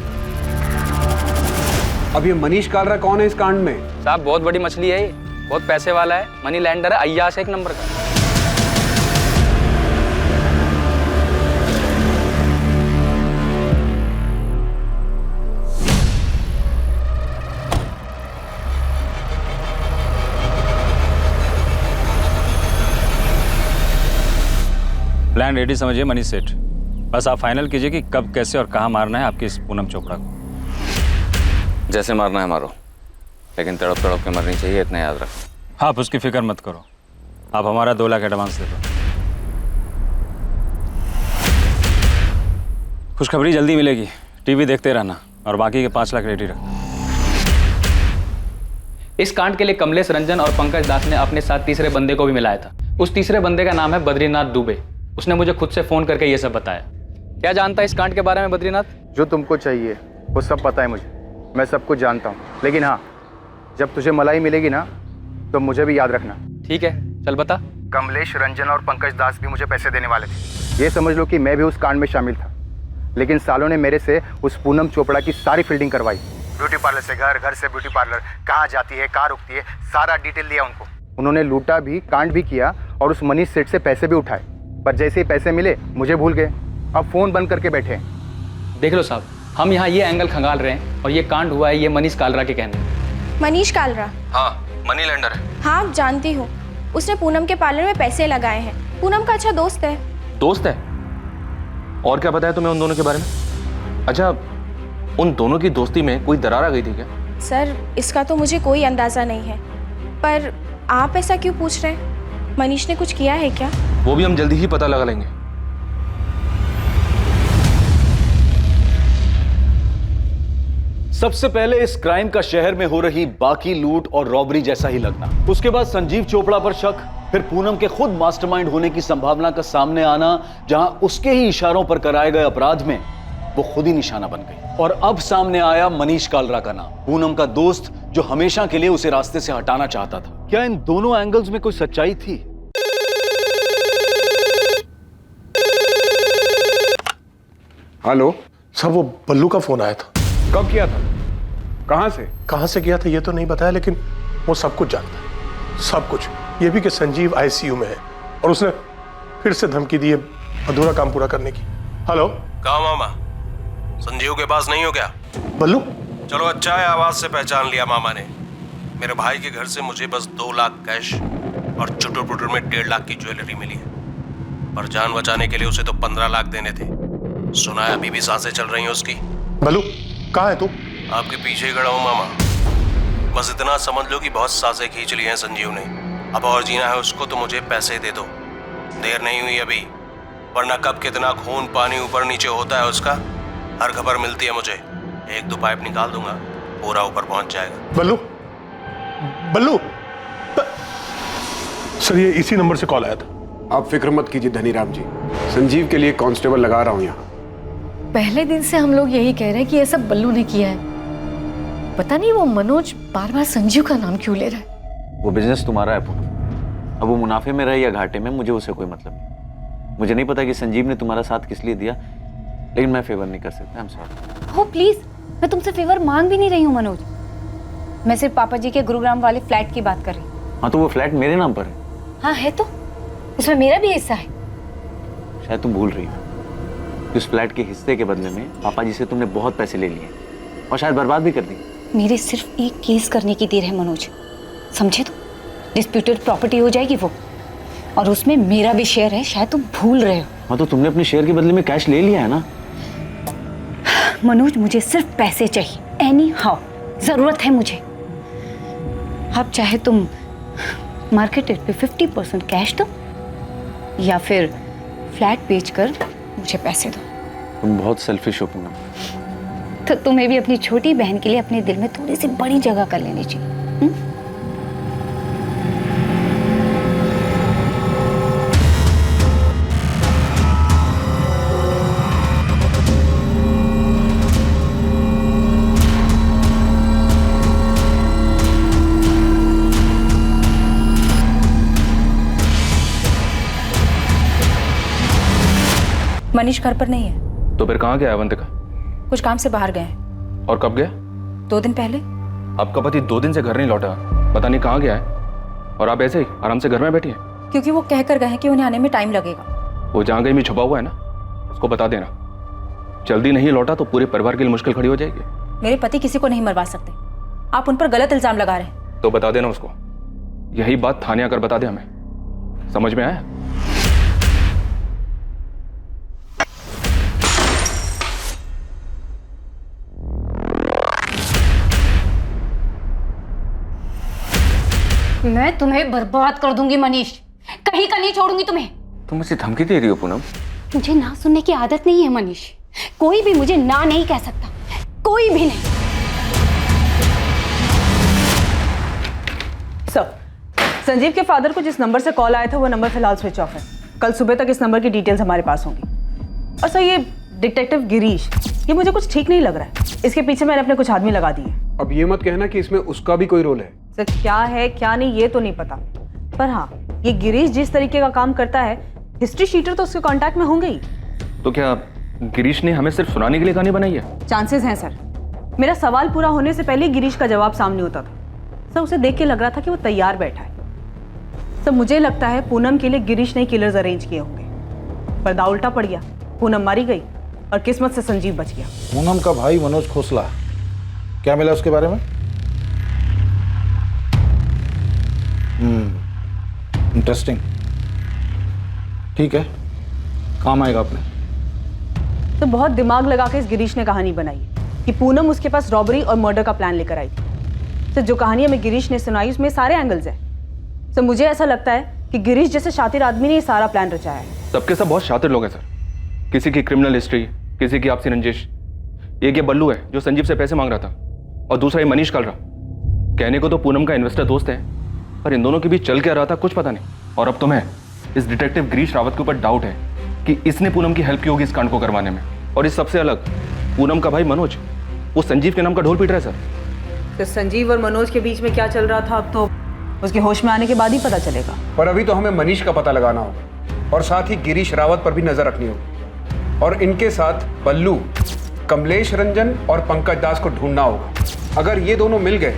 अब ये मनीष कालरा कौन है इस कांड में? साहब बहुत बड़ी मछली है ये, बहुत पैसे वाला है, मनी लैंडर है, अय्याश 1 नंबर का। प्लान रेडी समझिए मनीष सेठ, बस आप फाइनल कीजिए कि कब, कैसे और कहाँ मारना है आपकी इस पूनम चोपड़ा को। जैसे मारना है मारो, लेकिन तड़प तड़प के मरनी चाहिए, इतना याद रखो। आप उसकी फिक्र मत करो, आप हमारा 2 लाख एडवांस दे दो। खुशखबरी जल्दी मिलेगी, टीवी देखते रहना, और बाकी के 5 लाख रेडी रखना। इस कांड के लिए कमलेश रंजन और पंकज दास ने अपने साथ तीसरे बंदे को भी मिलाया था। उस तीसरे बंदे का नाम है बद्रीनाथ दुबे। उसने मुझे खुद से फोन करके ये सब बताया। क्या जानता है इस कांड के बारे में बद्रीनाथ? जो तुमको चाहिए वो सब पता है मुझे, मैं सब कुछ जानता हूँ। लेकिन हाँ, जब तुझे मलाई मिलेगी ना तो मुझे भी याद रखना। ठीक है, चल बता। कमलेश रंजन और पंकज दास भी मुझे पैसे देने वाले थे। ये समझ लो कि मैं भी उस कांड में शामिल था, लेकिन सालों ने मेरे से उस पूनम चोपड़ा की सारी फील्डिंग करवाई। ब्यूटी पार्लर से घर, घर से ब्यूटी पार्लर, कहाँ जाती है, कहाँ रुकती है, सारा डिटेल दिया उनको। उन्होंने लूटा भी, कांड भी किया और उस मनीष सेठ से पैसे भी उठाए, पर जैसे ही पैसे मिले मुझे भूल गए। अब फोन बंद करके बैठे हैं। देख लो साहब, हम यहाँ ये एंगल खंगाल रहे हैं और ये कांड हुआ है ये मनीष कालरा के कहने। मनीष कालरा? हाँ, मनी लेंडर है। हाँ जानती हूँ, उसने पूनम के पार्लर में पैसे लगाए हैं। पूनम का अच्छा दोस्त है। दोस्त है? और क्या पता है तुम्हें उन दोनों के बारे में? अच्छा, उन दोनों की दोस्ती में कोई दरार आ गई थी क्या? सर, इसका तो मुझे कोई अंदाजा नहीं है, पर आप ऐसा क्यों पूछ रहे हैं? मनीष ने कुछ किया है क्या? वो भी हम जल्दी ही पता लगा लेंगे। सबसे पहले इस क्राइम का शहर में हो रही बाकी लूट और रॉबरी जैसा ही लगना, उसके बाद संजीव चोपड़ा पर शक, फिर पूनम के खुद मास्टरमाइंड होने की संभावना का सामने आना, जहां उसके ही इशारों पर कराए गए अपराध में वो खुद ही निशाना बन गई। और अब सामने आया मनीष कालरा का नाम, पूनम का दोस्त जो हमेशा के लिए उसे रास्ते से हटाना चाहता था। क्या इन दोनों एंगल्स में कोई सच्चाई थी? हेलो सर, वो बल्लू का फोन आया था। कब किया था? कहां से किया था ये तो नहीं बताया, लेकिन वो सब कुछ जानता है, सब कुछ। ये भी कि संजीव आईसीयू में है और उसने फिर से धमकी दी है अधूरा काम पूरा करने की। हेलो। कहाँ मामा? संजीव के पास नहीं हो क्या? बल्लू? चलो अच्छा है, आवाज से पहचान लिया मामा ने। मेरे भाई के घर से मुझे बस 2 लाख कैश और चुटुर पुटुर में 1.5 लाख की ज्वेलरी मिली है, पर जान बचाने के लिए उसे तो 15 लाख देने थे। सुना है अभी भी सांसें चल रही हैं उसकी। बल्लू कहाँ है तू? आपके पीछे ही खड़ा हूँ मामा। बस इतना समझ लो कि बहुत सांसें खींच ली हैं संजीव ने। अब और जीना है उसको तो मुझे पैसे दे दो, देर नहीं हुई अभी, वरना कब कितना खून पानी ऊपर नीचे होता है उसका हर खबर मिलती है मुझे। 1-2 पाइप निकाल दूंगा, पूरा ऊपर पहुंच जाएगा। बल्लू, बल्लू सर, ये इसी नंबर से कॉल आया था। आप फिक्र मत कीजिए धनीराम जी, संजीव के लिए कांस्टेबल लगा रहा हूं यहाँ। पहले दिन से हम लोग यही कह रहे हैं कि ये सब बल्लू ने किया है। पता नहीं वो मनोज बार बार संजीव का नाम क्यों ले रहा है। वो बिजनेस तुम्हारा है पूनम, अब वो मुनाफे में रहे या घाटे में मुझे उसे कोई मतलब नहीं। मुझे नहीं पता कि संजीव ने तुम्हारा साथ किस लिए दिया, लेकिन मैं फेवर नहीं कर सकता। I am sorry. हो प्लीज, मैं तुमसे फेवर मांग भी नहीं रही हूँ मनोज। मैं सिर्फ पापा जी के गुरुग्राम वाले फ्लैट की बात कर रही हूँ। हाँ तो वो फ्लैट मेरे नाम पर है। हाँ है तो, उसमें मेरा भी हिस्सा है। शायद तुम भूल रही हो कि उस फ्लैट के हिस्से के बदले में पापा जी से तुमने बहुत पैसे ले लिए और शायद बर्बाद भी कर दी। मेरे सिर्फ एक केस करने की देर है मनोज, समझे? तो डिस्प्यूटेड प्रॉपर्टी हो जाएगी वो, और उसमें मेरा भी शेयर है, शायद तुम भूल रहे हो। हाँ तो तुमने अपने शेयर के बदले में कैश ले लिया है ना। मनोज, मुझे सिर्फ पैसे चाहिए, एनी हाउ जरूरत है मुझे। अब चाहे तुम मार्केट रेट पे 50% कैश दो या फिर फ्लैट बेचकर मुझे पैसे दो। तुम बहुत सेल्फिश हो पूनम। तो तुम्हें भी अपनी छोटी बहन के लिए अपने दिल में थोड़ी सी बड़ी जगह कर लेनी चाहिए। मनीष घर पर नहीं है। तो फिर कहाँ गया अवंतिका? कुछ काम से बाहर गए हैं। और कब गया? 2 दिन पहले। आपका पति 2 दिन से घर नहीं लौटा, पता नहीं कहाँ गया है, और आप ऐसे ही आराम से घर में बैठी हैं। क्योंकि वो कह कर गए हैं कि उन्हें आने में टाइम लगेगा। वो जहाँ कहीं भी छुपा हुआ है ना, उसको बता देना। जल्दी नहीं लौटा तो पूरे परिवार के लिए मुश्किल खड़ी हो जाएगी। मेरे पति किसी को नहीं मरवा सकते, आप उन पर गलत इल्जाम लगा रहे हैं। तो बता देना उसको, यही बात थाने आकर बता दे हमें। समझ में आया? मैं तुम्हें बर्बाद कर दूंगी मनीष, कहीं का नहीं छोड़ूंगी तुम्हें। तुम मुझे धमकी दे रही हो पूनम? मुझे ना सुनने की आदत नहीं है मनीष, कोई भी मुझे ना नहीं कह सकता, कोई भी नहीं। सर, संजीव के फादर को जिस नंबर से कॉल आया था वो नंबर फिलहाल स्विच ऑफ है। कल सुबह तक इस नंबर की डिटेल्स हमारे पास होंगी। और सर, ये डिटेक्टिव गिरीश, ये मुझे कुछ ठीक नहीं लग रहा है। इसके पीछे मैंने अपने कुछ आदमी लगा दिए। अब ये मत कहना कि इसमें उसका भी कोई रोल है। सर, क्या है क्या नहीं ये तो नहीं पता, पर हाँ, ये गिरीश जिस तरीके का काम करता है, हिस्ट्री शीटर तो उसके कांटेक्ट में होंगे ही। तो क्या गिरीश ने हमें सिर्फ सुनाने के लिए कहानी बनाई है? चांसेस हैं सर। मेरा सवाल पूरा होने से पहले गिरीश का जवाब सामने होता था। सर उसे देख के लग रहा था कि वो तैयार बैठा है। सर मुझे लगता है पूनम के लिए गिरीश ने किलर्स अरेंज किए होंगे। पर्दा उल्टा पड़ गया, पूनम मारी गई और किस्मत से संजीव बच गया। पूनम का भाई मनोज खोसला, क्या मिला उसके बारे में? इंटरेस्टिंग। ठीक है, काम आएगा अपने। तो बहुत दिमाग लगा के इस गिरीश ने कहानी बनाई कि पूनम उसके पास रॉबरी और मर्डर का प्लान लेकर आई थी। तो जो कहानी हमें गिरीश ने सुनाई उसमें सारे एंगल्स हैं। तो मुझे ऐसा लगता है कि गिरीश जैसे शातिर आदमी ने ये सारा प्लान रचाया है। सबके सब बहुत शातिर लोग हैं सर। किसी की क्रिमिनल हिस्ट्री, किसी की आपसी रंजिश। एक ये बल्लू है जो संजीव से पैसे मांग रहा था, और दूसरा ये मनीष कालरा। कहने को तो पूनम का इन्वेस्टर दोस्त है, पर इन दोनों के बीच चल क्या रहा था कुछ पता नहीं। और अब तुम्हें इस डिटेक्टिव गिरीश रावत के ऊपर डाउट है कि इसने पूनम की हेल्प की होगी इस कांड को करवाने में। और इस सबसे अलग, पूनम का भाई मनोज वो संजीव के नाम का ढोल पीट रहा है सर। तो संजीव और मनोज के बीच में क्या चल रहा था अब तो उसके होश में आने के बाद ही पता चलेगा। पर अभी तो हमें मनीष का पता लगाना होगा और साथ ही गिरीश रावत पर भी नजर रखनी होगी। और इनके साथ बल्लू, कमलेश रंजन और पंकज दास को ढूंढना होगा। अगर ये दोनों मिल गए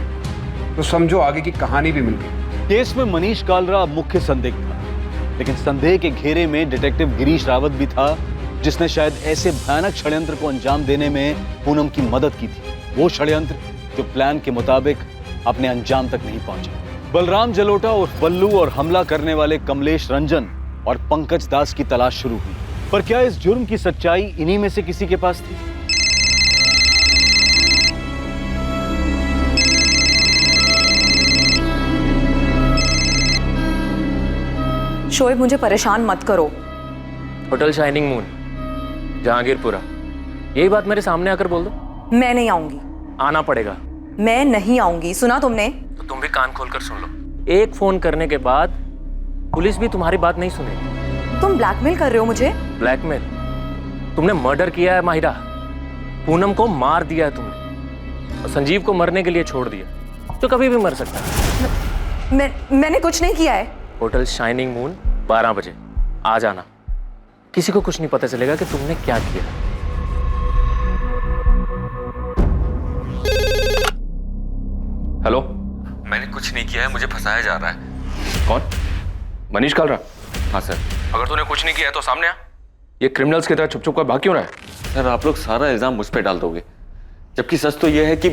तो समझो आगे की कहानी भी मिल गई। केस में मनीष कालरा मुख्य संदिग्ध था, लेकिन संदेह के घेरे में डिटेक्टिव गिरीश रावत भी था, जिसने शायद ऐसे भयानक षड्यंत्र को अंजाम देने में पूनम की मदद की थी। वो षड्यंत्र जो प्लान के मुताबिक अपने अंजाम तक नहीं पहुंचा। बलराम जलोटा उर्फ बल्लू और हमला करने वाले कमलेश रंजन और पंकज दास की तलाश शुरू हुई। पर क्या इस जुर्म की सच्चाई इन्हीं में से किसी के पास थी? शोएब, मुझे परेशान मत करो। होटल शाइनिंग मून, जहांगीरपुरा, यही बात मेरे सामने आकर बोल दो। मैं नहीं आऊंगी। आना पड़ेगा। मैं नहीं आऊंगी, सुना तुमने? तो तुम भी कान खोलकर सुन लो। एक फोन करने के बाद पुलिस भी तुम्हारी बात नहीं सुनेगी। तुम ब्लैकमेल कर रहे हो मुझे? ब्लैकमेल? तुमने मर्डर किया है माहिरा। पूनम को मार दिया है तुमने, और संजीव को मरने के लिए छोड़ दिया, तो कभी भी मर सकता है। मैंने कुछ नहीं किया है। होटल शाइनिंग मून 12 बजे आ जाना। किसी को कुछ नहीं पता चलेगा कि तुमने क्या किया। हेलो, मैंने कुछ नहीं किया है, मुझे फंसाया जा रहा है। कौन? मनीष कालरा? हाँ सर। अगर तूने कुछ नहीं किया है तो सामने आ। ये क्रिमिनल्स की तरह छुप छुप कर भाग क्यों रहा है? सर आप लोग सारा इल्जाम मुझ पे डाल दोगे, जबकि सच तो यह है कि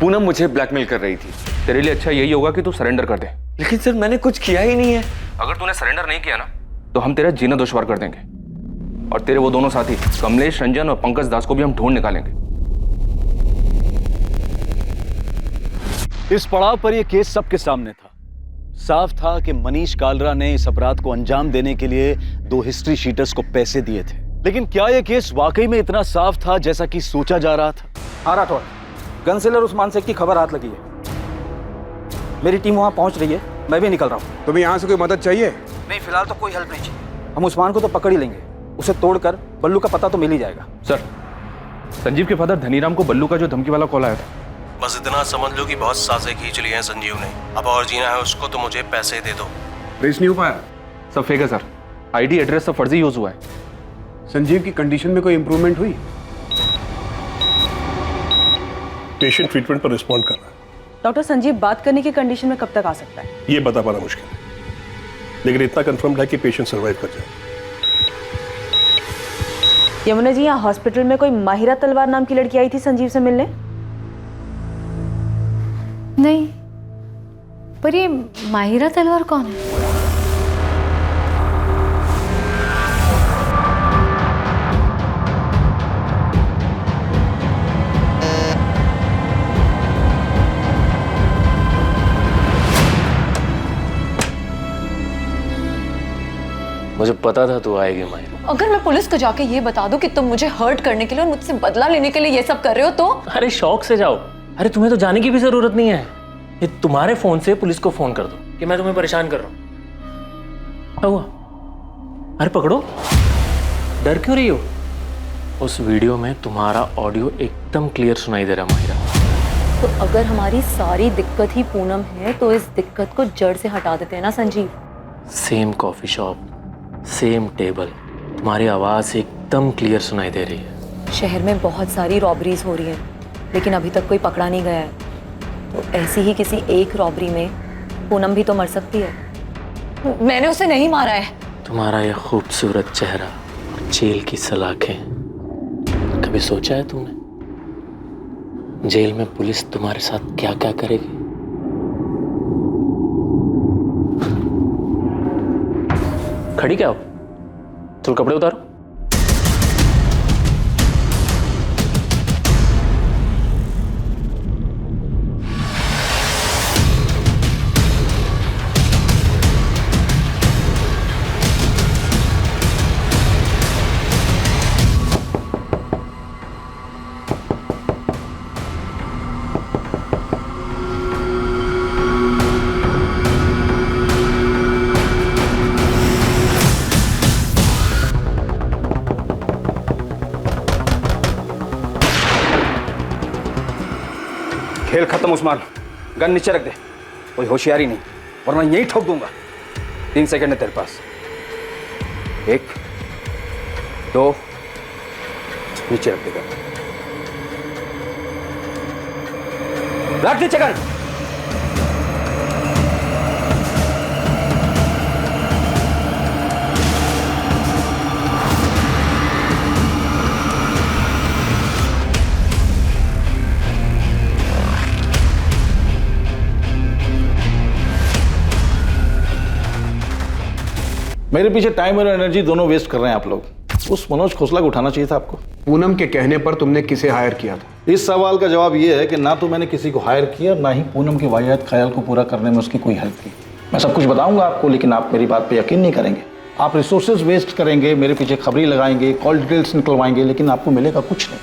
पूनम मुझे ब्लैकमेल कर रही थी। तेरे लिए अच्छा यही होगा कि तू सरेंडर कर दे। लेकिन सर मैंने कुछ किया ही नहीं है। अगर तूने सरेंडर नहीं किया ना तो हम तेरा जीना दुश्वार कर देंगे, और तेरे वो दोनों साथी कमलेश रंजन और पंकज दास को भी हम ढूंढ निकालेंगे। इस पड़ाव पर यह केस सबके सामने था। साफ था कि मनीष कालरा ने इस अपराध को अंजाम देने के लिए 2 हिस्ट्री शीटर्स को पैसे दिए थे। लेकिन क्या यह केस वाकई में इतना साफ था जैसा कि सोचा जा रहा था? हाँ राठौड़, गन सेलर उस्मान शेख की खबर हाथ लगी है। मेरी टीम वहां पहुंच रही है, मैं भी निकल रहा हूँ। तुम्हें यहाँ से कोई मदद चाहिए? नहीं, फिलहाल तो कोई हेल्प नहीं चाहिए। हम उस्मान को तो पकड़ ही लेंगे, उसे तोड़कर बल्लू का पता तो मिल ही जाएगा। सर, संजीव के फादर धनीराम को बल्लू का जो धमकी वाला कॉल आया था, बस इतना समझ लो कि बहुत साजें खींच ली हैं संजीव ने। अब और जीना है उसको तो मुझे पैसे दे दो। ट्रेस नहीं हो पाया? सब फेक है सर। आईडी एड्रेस सब फर्जी यूज हुआ है। संजीव की कंडीशन में कोई इंप्रूवमेंट हुई? पेशेंट ट्रीटमेंट पर रिस्पॉन्ड कर रहा है। डॉक्टर, संजीव बात करने की कंडीशन में कब तक आ सकता है? ये बता पाना मुश्किल है, लेकिन इतना कंफर्म है कि पेशेंट सर्वाइव कर जाए। यमुना जी, यहाँ हॉस्पिटल में कोई माहिरा तलवार नाम की लड़की आई थी संजीव से मिलने? नहीं, पर ये माहिरा तलवार कौन है? मुझे पता था तू आएगी माहिरा। अगर मैं पुलिस को जाके ये बता दूं कि तुम मुझे हर्ट करने के लिए और मुझसे बदला लेने के लिए ये सब कर रहे हो तो? अरे शौक से जाओ। अरे तुम्हें तो जाने की भी जरूरत नहीं है। ये तुम्हारे फोन से पुलिस को फोन कर दो कि मैं तुम्हें परेशान कर रहा हूं। क्या हुआ? अरे पकड़ो, डर क्यों रही हो? उस वीडियो में तुम्हारा ऑडियो एकदम क्लियर सुनाई दे रहा माहिरा। तो अगर हमारी सारी दिक्कत ही पूनम है तो इस दिक्कत को जड़ से हटा देते हैं ना Sanjeev. Same coffee shop, same table, तुम्हारी आवाज़ एकदम क्लियर सुनाई दे रही है। शहर में बहुत सारी रॉबरीज हो रही हैं, लेकिन अभी तक कोई पकड़ा नहीं गया है। तो ऐसी ही किसी एक रॉबरी में पूनम भी तो मर सकती है। मैंने उसे नहीं मारा है। तुम्हारा ये खूबसूरत चेहरा और जेल की सलाखें, कभी सोचा है तुमने जेल में पुलिस तुम्हारे साथ क्या क्या करेगी? खड़ी क्या हो? चलो कपड़े उतारो। खेल खत्म उस्मान, गन नीचे रख दे। कोई होशियारी नहीं, वरना यही ठोक दूंगा। 3 सेकंड है तेरे पास। 1 2, नीचे रख दे गन। रख नीचे गन। मेरे पीछे टाइम और एनर्जी दोनों वेस्ट कर रहे हैं आप लोग। उस मनोज खोसला को उठाना चाहिए था आपको। पूनम के कहने पर तुमने किसे हायर किया था? इस सवाल का जवाब ये है कि ना तो मैंने किसी को हायर किया, ना ही पूनम के वाहियात ख्याल को पूरा करने में उसकी कोई हेल्प की। मैं सब कुछ बताऊंगा आपको, लेकिन आप मेरी बात पे यकीन नहीं करेंगे। आप रिसोर्सेज वेस्ट करेंगे, मेरे पीछे खबरी लगाएंगे, कॉल डिटेल्स निकलवाएंगे, लेकिन आपको मिलेगा कुछ नहीं।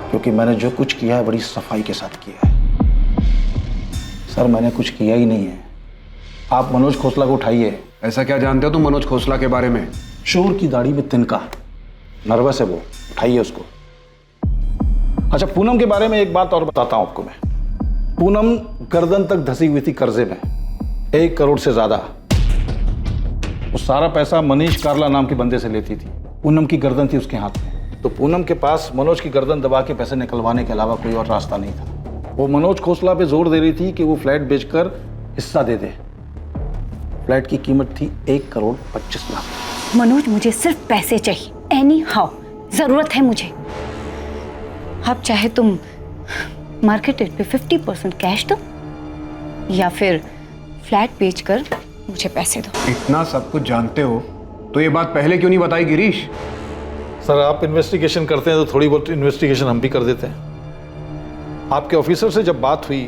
क्योंकि मैंने जो कुछ किया है बड़ी सफाई के साथ किया है। सर मैंने कुछ किया ही नहीं है। आप मनोज खोसला को उठाइए। ऐसा क्या जानते हो तुम मनोज खोसला के बारे में? शोर की दाढ़ी में तिनका, नर्वस है वो, उठाइए उसको। अच्छा, पूनम के बारे में एक बात और बताता हूं आपको मैं। पूनम गर्दन तक धसी हुई थी कर्जे में, 1 करोड़ से ज्यादा। वो सारा पैसा मनीष कार्ला नाम के बंदे से लेती थी। पूनम की गर्दन थी उसके हाथ में। तो पूनम के पास मनोज की गर्दन दबा के पैसे निकलवाने के अलावा कोई और रास्ता नहीं था। वो मनोज खोसला पे जोर दे रही थी कि वो फ्लैट बेचकर हिस्सा दे दे। फ्लैट की कीमत थी 1 करोड़ 25 लाख। मनोज, मुझे सिर्फ पैसे चाहिए, एनी हाउ जरूरत है मुझे। अब चाहे तुम मार्केट रेट पे 50% कैश दो या फिर फ्लैट बेचकर मुझे पैसे दो। इतना सब कुछ जानते हो तो ये बात पहले क्यों नहीं बताई गिरीश? सर आप इन्वेस्टिगेशन करते हैं तो थोड़ी बहुत इन्वेस्टिगेशन हम भी कर देते हैं। आपके ऑफिसर से जब बात हुई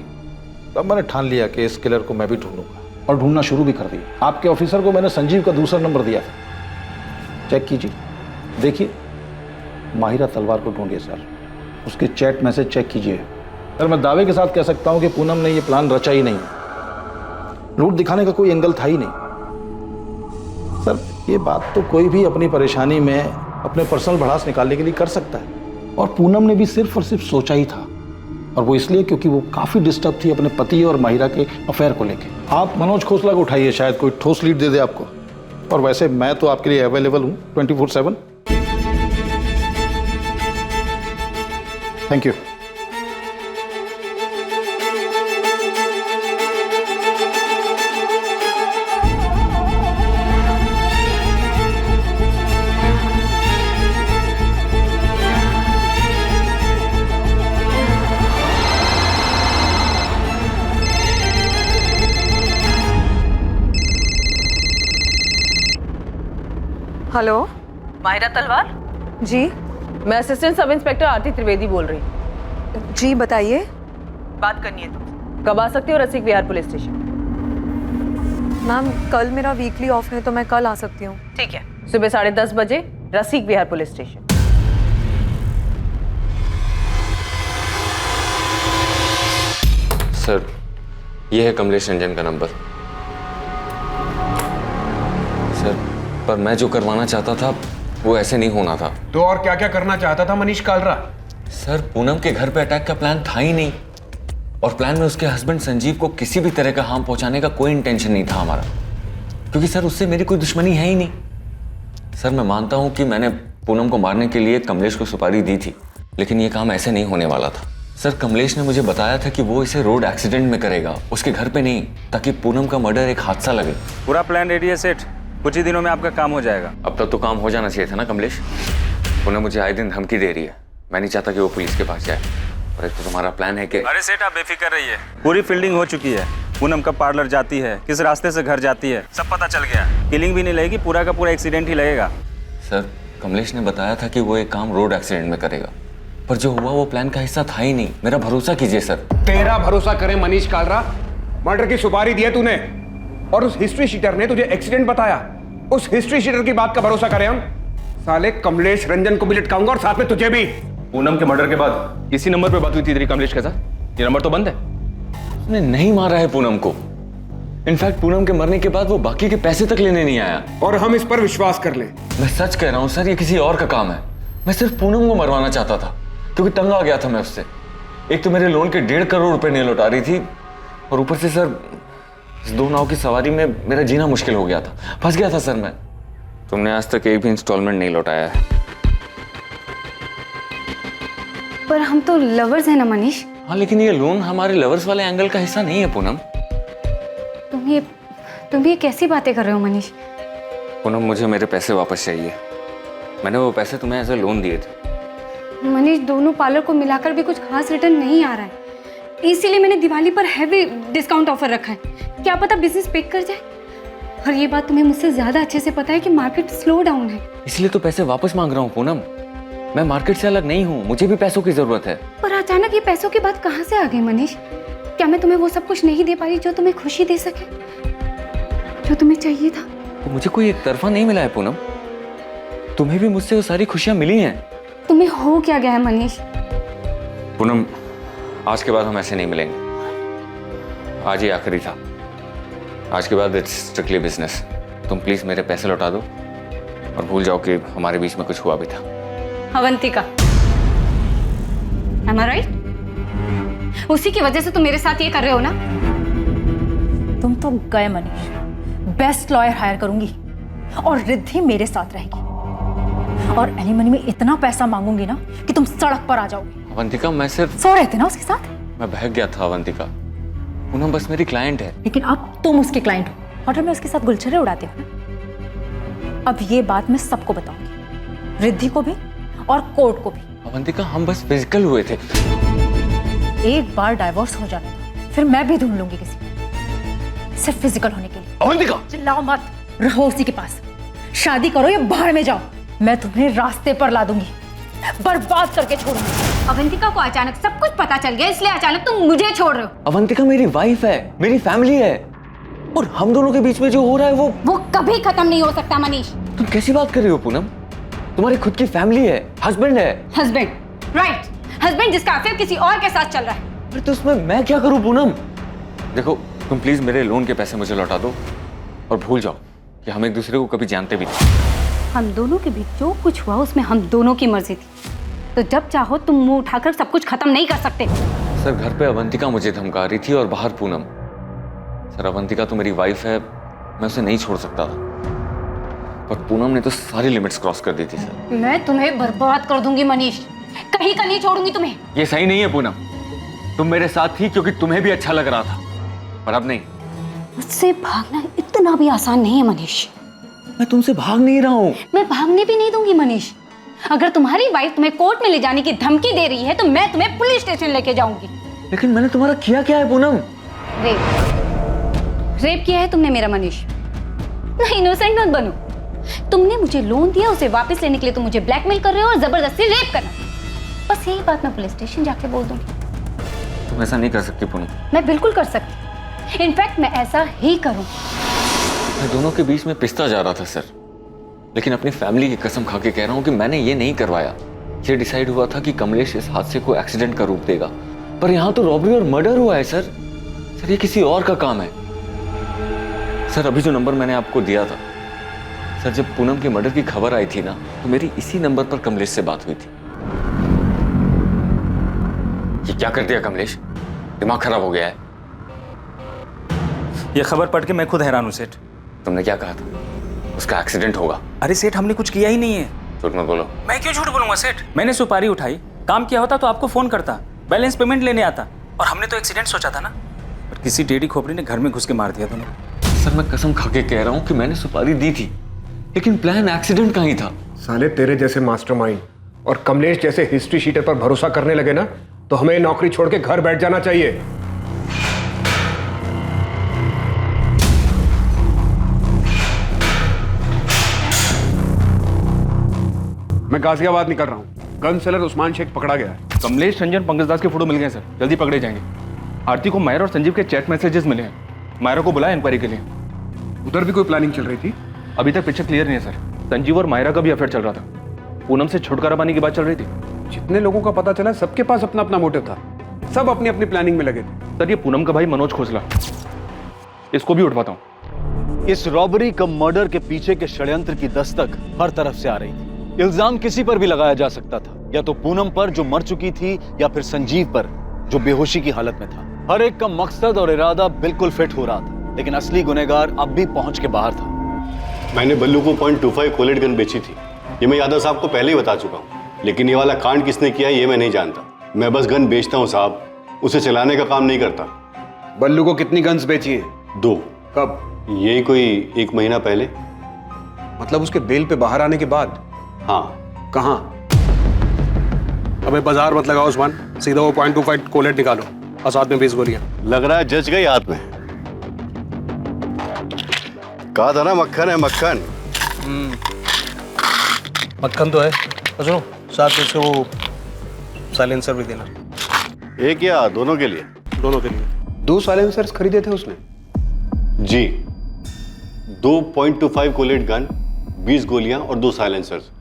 तब मैंने ठान लिया कि इस किलर को मैं भी ढूंढूंगा, और ढूंढना शुरू भी कर दिया। आपके ऑफिसर को मैंने संजीव का दूसरा नंबर दिया था, चेक कीजिए, देखिए। माहिरा तलवार को ढूंढिए सर, उसके चैट मैसेज चेक कीजिए। सर मैं दावे के साथ कह सकता हूं कि पूनम ने ये प्लान रचा ही नहीं। लूट दिखाने का कोई एंगल था ही नहीं। सर ये बात तो कोई भी अपनी परेशानी में अपने पर्सनल भड़ास निकालने के लिए कर सकता है, और पूनम ने भी सिर्फ और सिर्फ सोचा ही था, और वो इसलिए क्योंकि वो काफी डिस्टर्ब थी अपने पति और माहिरा के अफेयर को लेके। आप मनोज खोसला को उठाइए, शायद कोई ठोस लीड दे दे आपको। और वैसे मैं तो आपके लिए अवेलेबल हूं 24/7। Thank you. हेलो, माहिरा तलवार जी। मैं असिस्टेंट सब इंस्पेक्टर आरती त्रिवेदी बोल रही हूँ। जी बताइए। बात करनी है तुमसे। कब आ सकती हो रसिक विहार पुलिस स्टेशन? मैम कल मेरा वीकली ऑफ है तो मैं कल आ सकती हूँ। ठीक है, सुबह 10:30 बजे रसिक विहार पुलिस स्टेशन। सर ये है कमलेश रंजन का नंबर। सर पर मैं जो करवाना चाहता था वो ऐसे नहीं होना था। तो और क्या क्या करना चाहता था मनीष कालरा? सर पूनम के घर पे अटैक का प्लान था ही नहीं, और प्लान में उसके हस्बैंड संजीव को किसी भी तरह का हार्म पहुंचाने का कोई इंटेंशन नहीं था हमारा। क्योंकि सर उससे मेरी कोई दुश्मनी है ही नहीं। सर मैं मानता हूं कि मैंने पूनम को मारने के लिए कमलेश को सुपारी दी थी, लेकिन ये काम ऐसे नहीं होने वाला था। सर कमलेश ने मुझे बताया था कि वो इसे रोड एक्सीडेंट में करेगा, उसके घर पे नहीं, ताकि पूनम का मर्डर एक हादसा लगे। पूरा प्लान रेडी है सेठ, कुछ ही दिनों में आपका काम हो जाएगा। अब तक तो काम हो जाना चाहिए था ना कमलेश। पूनम मुझे आए दिन धमकी दे रही है, मैं नहीं चाहता कि वो पुलिस के पास जाए। और एक तो तुम्हारा प्लान है कि अरे सेठ आप बेफिक्र रहिए, पूरी फील्डिंग हो चुकी है। पूनम कब पार्लर जाती है, किस रास्ते से घर जाती है, सब पता चल गया। किलिंग भी नहीं लगेगी, पूरा का पूरा एक्सीडेंट ही लगेगा। सर कमलेश ने बताया था कि वो एक काम रोड एक्सीडेंट में करेगा, पर जो हुआ वो प्लान का हिस्सा था ही नहीं। मेरा भरोसा कीजिए सर। तेरा भरोसा करे मनीष कालरा? मर्डर की सुपारी दी है तूने और उस हिस्ट्री शीटर ने तुझे एक्सीडेंट बताया। उस हिस्ट्री शीटर की बात का भरोसा करें हम? साले कमलेश रंजन को भी लटकाऊंगा और साथ में तुझे भी। पूनम के मर्डर के बाद इसी नंबर पे बात हुई थी तेरी कमलेश के साथ? ये नंबर तो बंद है। उसने नहीं मारा है पूनम को। इनफैक्ट पूनम के मरने के बाद वो बाकी के पैसे तक लेने नहीं आया। और हम इस पर विश्वास कर ले? मैं सच कह रहा हूँ सर, ये किसी और का काम है। मैं सिर्फ पूनम को मरवाना चाहता था, क्योंकि तंग आ गया था मैं उससे। एक तो मेरे लोन के 1.5 करोड़ रुपए नहीं लौटा रही थी, और ऊपर से सर इस 2 नाव की सवारी में मेरा जीना मुश्किल हो गया था। फंस गया था सर मैं। तुमने आज तक एक भी इंस्टॉलमेंट नहीं लौटाया है। पर हम तो लवर्स हैं ना मनीष। हाँ लेकिन ये लोन हमारे लवर्स वाले एंगल का हिस्सा नहीं है पूनम। तुम ये कैसी बातें कर रहे हो मनीष? पूनम मुझे मेरे पैसे वापस चाहिए। मैंने वो पैसे तुम्हें एज ए लोन दिए थे। मनीष दोनों पार्लर को मिलाकर भी कुछ खास रिटर्न नहीं आ रहा है, इसीलिए मैंने दिवाली पर हैवी डिस्काउंट ऑफर रखा है। क्या पता बिजनेस पिक कर जाए। और ये बात तुम्हें मुझसे ज्यादा अच्छे से पता है कि मार्केट स्लो डाउन है। इसलिए तो पैसे वापस मांग रहा हूँ पूनम। मैं मार्केट से अलग नहीं हूँ, मुझे भी पैसों की जरूरत है। पर अचानक ये पैसों की बात कहाँ से आ गई मनीष? क्या मैं तुम्हें वो सब कुछ नहीं दे पा रही जो तुम्हें खुशी दे सके, जो तुम्हें चाहिए था? तो मुझे कोई एक तरफा नहीं मिला है पूनम, तुम्हें भी मुझसे वो सारी खुशियां मिली हैं। तुम्हें हो क्या गया है मनीष? पूनम आज के बाद हम ऐसे नहीं मिलेंगे। आज ही आखिरी था, आज के बाद इट्स स्ट्रिक्टली बिजनेस। तुम प्लीज मेरे पैसे लौटा दो और भूल जाओ कि हमारे बीच में कुछ हुआ भी था। Avantika, am I right? उसी की वजह से तुम मेरे साथ ये कर रहे हो ना? तुम तो गए मनीष, बेस्ट लॉयर हायर करूंगी और रिद्धि मेरे साथ रहेगी, और एलिमनी में इतना पैसा मांगूंगी ना कि तुम सड़क पर आ जाओगे। अवंतिका मैं सिर्फ सो रहे थे ना उसके साथ? मैं बहक गया था अवंतिका। पूनम बस मेरी क्लाइंट है। लेकिन अब तुम उसके क्लाइंट हो, होटल में उसके साथ गुलछरे उड़ाते हो ना। अब ये बात मैं सबको बताऊंगी, रिद्धि को भी और कोर्ट को भी। अवंतिका हम बस फिजिकल हुए थे। एक बार डाइवोर्स हो जाने दो, फिर मैं भी ढूंढ लूंगी किसी, सिर्फ फिजिकल होने के लिए। अवंतिका चिल्लाओ मत, रहो उसी के पास। शादी करो या बाहर में जाओ, मैं तुम्हें रास्ते पर ला दूंगी, बर्बाद करके छोड़ूंगी। अवंतिका को अचानक सब कुछ पता चल गया, इसलिए अचानक तुम मुझे छोड़ रहे हो। अवंतिका मेरी वाइफ है, मेरी फैमिली है, और हम दोनों के बीच में जो हो रहा है वो कभी खत्म नहीं हो सकता मनीष। तुम कैसी बात कर रही हो पूनम? तुम्हारी खुद की फैमिली है, हस्बैंड है। हस्बैंड, राइट, हस्बैंड जिसका अफेयर किसी और के साथ चल रहा है। अरे तो उसमें मैं क्या करूं पूनम? देखो तुम प्लीज मेरे लोन के पैसे मुझे लौटा दो और भूल जाओ कि हम एक दूसरे को कभी जानते भी थे। हम दोनों के बीच जो कुछ हुआ उसमें हम दोनों की मर्जी थी, तो जब चाहो तुम मुंह उठाकर सब कुछ खत्म नहीं कर सकते। सर घर पे अवंतिका मुझे धमका रही थी और बाहर पूनम। सर अवंतिका तो मेरी वाइफ है, मैं उसे नहीं छोड़ सकता था, पर पूनम ने तो सारी लिमिट्स क्रॉस कर दी थी सर। मैं तुम्हें बर्बाद कर दूंगी मनीष, कहीं का नहीं छोड़ूंगी तुम्हें। ये सही नहीं है पूनम, तुम मेरे साथ थी क्योंकि तुम्हें भी अच्छा लग रहा था, पर अब नहीं। मुझसे भागना इतना भी आसान नहीं है मनीष। मैं तुमसे भाग नहीं रहा हूँ। मैं भागने भी नहीं दूंगी मनीष। अगर तुम्हारी वाइफ तुम्हें कोर्ट में ले जाने की धमकी दे रही है तो मैं तुम्हें पुलिस स्टेशन लेके जाऊंगी। लेकिन मैंने तुम्हारा किया क्या है पूनम? रेप किया है तुमने मेरा मनीष। नहीं, इनोसेंट मत बनो। तुमने मुझे लोन दिया, उसे वापस लेने के लिए तुम मुझे ब्लैकमेल कर रहे हो और जबरदस्ती रेप करना। बस यही बात मैं पुलिस स्टेशन जाके बोल दूंगी। तुम ऐसा नहीं कर सकती पूनम। मैं बिल्कुल कर सकती, इनफैक्ट मैं ऐसा ही करूं। मैं दोनों के बीच में पिसता जा रहा था सर, लेकिन अपनी फैमिली की कसम खा के कह रहा हूं कि मैंने ये नहीं करवाया। ये डिसाइड हुआ था कि कमलेश इस हादसे को एक्सीडेंट का रूप देगा, पर यहाँ तो रॉबरी और मर्डर हुआ है सर। सर ये किसी और का काम है। सर अभी जो नंबर मैंने आपको दिया था सर, जब पूनम के मर्डर की खबर आई थी ना, तो मेरी इसी नंबर पर कमलेश से बात हुई थी। ये क्या कर दिया कमलेश? दिमाग खराब हो गया है। ये खबर पढ़ के मैं खुद हैरान हूं सेठ। तुमने क्या कहा था? उसका एक्सीडेंट होगा। अरे सेठ, हमने कुछ किया ही नहीं है। झूठ मत बोलो। मैं क्यों झूठ बोलूंगा सेठ? मैंने सुपारी उठाई, काम किया होता तो आपको फोन करता, बैलेंस पेमेंट लेने आता, और हमने तो एक्सीडेंट सोचा था ना। पर किसी टेढ़ी खोपड़ी ने घर में घुस के मार दिया तुम्हें। सर मैं कसम खा के कह रहा हूँ कि मैंने सुपारी दी थी, लेकिन प्लान एक्सीडेंट का ही था। साले तेरे जैसे मास्टरमाइंड और कमलेश जैसे हिस्ट्री शीटर पर भरोसा करने लगे ना, तो हमें नौकरी छोड़ के घर बैठ जाना चाहिए। मैं गाजियाबाद निकल रहा हूँ। गन सेलर उस्मान शेख पकड़ा गया है। कमलेश रंजन पंकज दास के फोटो मिल गए सर, जल्दी पकड़े जाएंगे। आरती को मायरा और संजीव के चैट मैसेजेस मिले हैं। मायरा को बुलाया इंक्वायरी के लिए। उधर भी कोई प्लानिंग चल रही थी? अभी तक पिक्चर क्लियर नहीं है सर। संजीव और मायरा का भी अफेयर चल रहा था। पूनम से छुटकारा पाने की बात चल रही थी। जितने लोगों का पता चला सबके पास अपना अपना मोटिव था, सब अपनी अपनी प्लानिंग में लगे थे। सर ये पूनम का भाई मनोज खोसला, इसको भी उठवाता हूँ। इस रॉबरी कम मर्डर के पीछे के षड्यंत्र की दस्तक हर तरफ से आ रही थी। इल्जाम किसी पर भी लगाया जा सकता था, या तो पूनम पर जो मर चुकी थी, या फिर संजीव पर जो बेहोशी की हालत में था। हर एक का मकसद और इरादा बिल्कुल फिट हो रहा था, लेकिन असली गुनहगार अब भी पहुंच के बाहर था। मैंने बल्लू को .25 कोलेट गन बेची थी, ये मैं यादव साहब को पहले ही बता चुका हूँ, लेकिन ये वाला कांड किसने किया ये मैं नहीं जानता। मैं बस गन बेचता हूँ साहब, उसे चलाने का काम नहीं करता। बल्लू को कितनी गन्स बेची है? 2। कब? यही कोई 1 महीना पहले। मतलब उसके बेल पे बाहर आने के बाद? हाँ। कहाँ? अबे बाजार मत लगाओ उस्मान, सीधा वो .25 कोलेट निकालो और साथ में 20 गोलियां। लग रहा है जज गई हाथ में। कहा था ना मक्खन है मक्खन। मक्खन तो है। सुनो, साथ में से वो साइलेंसर भी देना। एक या दोनों के लिए? दोनों के लिए। 2 साइलेंसर्स खरीदे थे उसने? जी, 2 .25 कोलेट गन, 20 गोलियां और 2 साइलेंसर्स।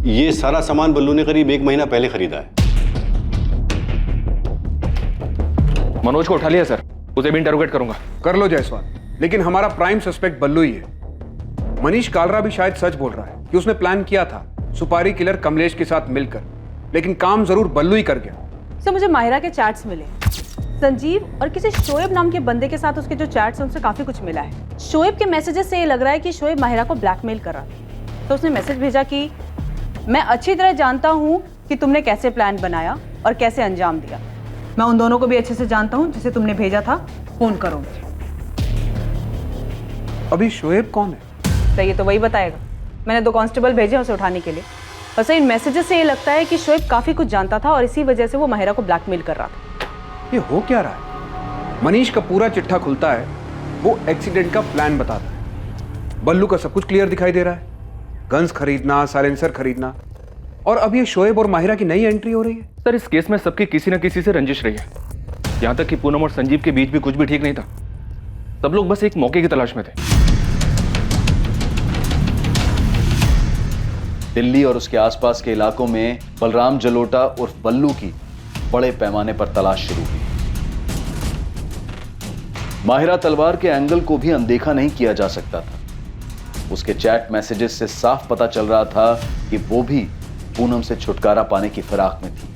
ये सारा सामान बल्लू ने करीब 1 महीना पहले खरीदा है। मनोज को उठा लिया सर, उसे भी इंटरोगेट करूंगा। कर लो जायसवाल, लेकिन हमारा प्राइम सस्पेक्ट बल्लू ही है। मनीष कालरा भी शायद सच बोल रहा है कि उसने प्लान किया था सुपारी किलर कमलेश के साथ मिलकर, लेकिन काम जरूर बल्लू ही कर गया। सर मुझे माहिरा के चैट्स मिले, संजीव और किसी शोएब नाम के बंदे के साथ उसके जो चैट्स हैं उनसे काफी कुछ मिला है। शोएब के मैसेजेस से ये लग रहा है कि शोएब माहिरा को ब्लैकमेल कर रहा था। तो उसने मैसेज भेजा कि मैं अच्छी तरह जानता हूँ कि तुमने कैसे प्लान बनाया और कैसे अंजाम दिया। मैं उन दोनों को भी अच्छे से जानता हूँ जिसे तुमने भेजा था, फोन करो। अभी शोएब कौन है? तो ये तो वही बताएगा। मैंने 2 कांस्टेबल भेजे उसे उठाने के लिए। वैसे इन मैसेजेस से ये लगता है कि शोएब काफी कुछ जानता था और इसी वजह से वो माहिरा को ब्लैकमेल कर रहा था। ये हो क्या रहा है? मनीष का पूरा चिट्ठा खुलता है, वो एक्सीडेंट का प्लान बताता है। बल्लू का सब कुछ क्लियर दिखाई दे रहा है, गन्स खरीदना, साइलेंसर खरीदना, और अब ये शोएब और माहिरा की नई एंट्री हो रही है। सर इस केस में सबकी किसी न किसी से रंजिश रही है। यहाँ तक कि पूनम और संजीव के बीच भी कुछ भी ठीक नहीं था। सब लोग बस एक मौके की तलाश में थे। दिल्ली और उसके आसपास के इलाकों में बलराम जलोटा उर्फ बल्लू की बड़े पैमाने पर तलाश शुरू हुई। माहिरा तलवार के एंगल को भी अनदेखा नहीं किया जा सकता था। उसके चैट मैसेजेस से साफ पता चल रहा था कि वो भी पूनम से छुटकारा पाने की फिराक में थी।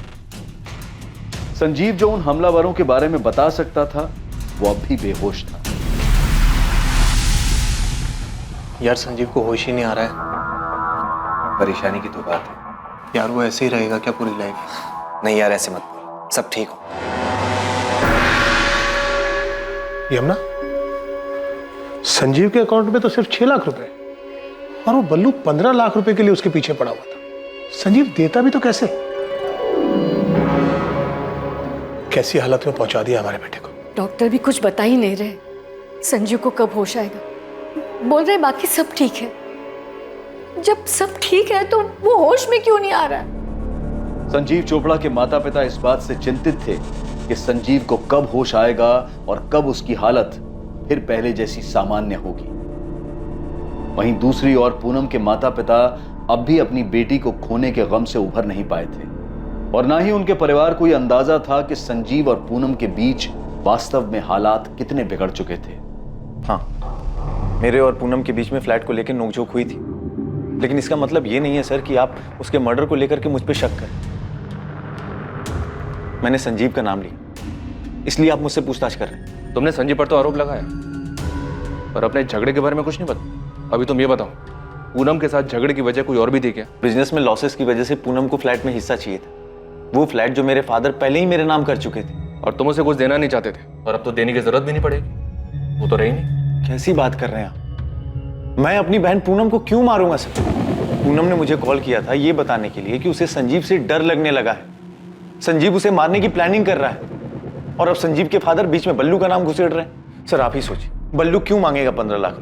संजीव जो उन हमलावरों के बारे में बता सकता था, वो अब भी बेहोश था। यार संजीव को होश ही नहीं आ रहा है। परेशानी की तो बात है यार, वो ऐसे ही रहेगा क्या पूरी लाइफ? नहीं यार ऐसे मत बोल, सब ठीक हो। यमुना, संजीव के अकाउंट में तो सिर्फ 6 लाख रुपए और वो बल्लू 15 लाख रुपए के लिए उसके पीछे पड़ा हुआ था। संजीव देता भी तो कैसे? कैसी हालत में पहुंचा दिया हमारे बेटे को। डॉक्टर भी कुछ बता ही नहीं रहे संजीव को कब होश आएगा। बोल रहे बाकी सब ठीक है। जब सब ठीक है तो वो होश में क्यों नहीं आ रहा है? संजीव चोपड़ा के माता पिता इस बात से चिंतित थे कि संजीव को कब होश आएगा और कब उसकी हालत फिर पहले जैसी सामान्य होगी। वहीं दूसरी ओर पूनम के माता पिता अब भी अपनी बेटी को खोने के गम से उभर नहीं पाए थे, और ना ही उनके परिवार को यह अंदाजा था कि संजीव और पूनम के बीच वास्तव में हालात कितने बिगड़ चुके थे। हाँ, मेरे और पूनम के बीच में फ्लैट को लेकर नोकझोंक हुई थी, लेकिन इसका मतलब ये नहीं है सर कि आप उसके मर्डर को लेकर के मुझ पे शक करें। मैंने संजीव का नाम लिया, इसलिए आप मुझसे पूछताछ कर रहे हैं। तुमने संजीव पर तो आरोप लगाया, पर अपने झगड़े के बारे में कुछ नहीं पता। अभी तुम ये बताओ, पूनम के साथ झगड़े की वजह कोई और भी थी क्या? बिजनेस में लॉसेस की वजह से पूनम को फ्लैट में हिस्सा चाहिए था। वो फ्लैट जो मेरे फादर पहले ही मेरे नाम कर चुके थे। और तुम उसे कुछ देना नहीं चाहते थे, और अब तो देने की जरूरत भी नहीं पड़ेगी, वो तो रही नहीं। कैसी बात कर रहे हैं आप? मैं अपनी बहन पूनम को क्यों मारूंगा सर? पूनम ने मुझे कॉल किया था ये बताने के लिए कि उसे संजीव से डर लगने लगा है। संजीव उसे मारने की प्लानिंग कर रहा है, और अब संजीव के फादर बीच में बल्लू का नाम घुसेड़ रहे हैं। सर आप ही सोचिए, बल्लू क्यों मांगेगा 15 लाख?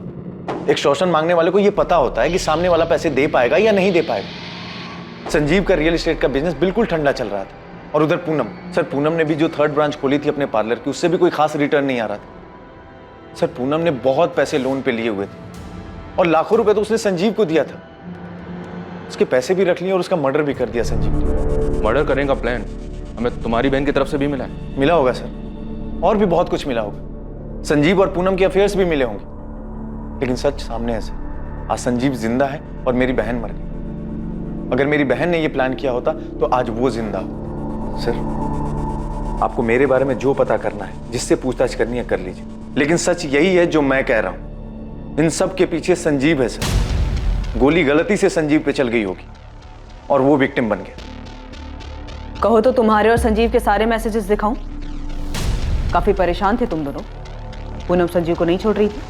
एक्सटॉर्शन मांगने वाले को यह पता होता है कि सामने वाला पैसे दे पाएगा या नहीं दे पाएगा। संजीव का रियल एस्टेट का बिजनेस बिल्कुल ठंडा चल रहा था, और उधर पूनम, सर पूनम ने भी जो 3rd ब्रांच खोली थी अपने पार्लर की, उससे भी कोई खास रिटर्न नहीं आ रहा था। सर पूनम ने बहुत पैसे लोन पे लिए हुए थे, और लाखों रुपए तो उसने संजीव को दिया था। उसके पैसे भी रख लिए और उसका मर्डर भी कर दिया संजीव ने। मर्डर करने का प्लान हमें तुम्हारी बहन की तरफ से भी मिला है। मिला होगा सर, और भी बहुत कुछ मिला होगा। संजीव और पूनम के अफेयर्स भी मिले होंगे, लेकिन सच सामने है सर। आज संजीव जिंदा है और मेरी बहन मर गई। अगर मेरी बहन ने यह प्लान किया होता तो आज वो जिंदा हो। सर आपको मेरे बारे में जो पता करना है, जिससे पूछताछ करनी है कर लीजिए, लेकिन सच यही है जो मैं कह रहा हूं। इन सब के पीछे संजीव है सर। गोली गलती से संजीव पे चल गई होगी और वो विक्टिम बन गया। कहो तो तुम्हारे और संजीव के सारे मैसेजेस दिखाऊं? काफी परेशान थे तुम दोनों। पूनम संजीव को नहीं छोड़ रही थी।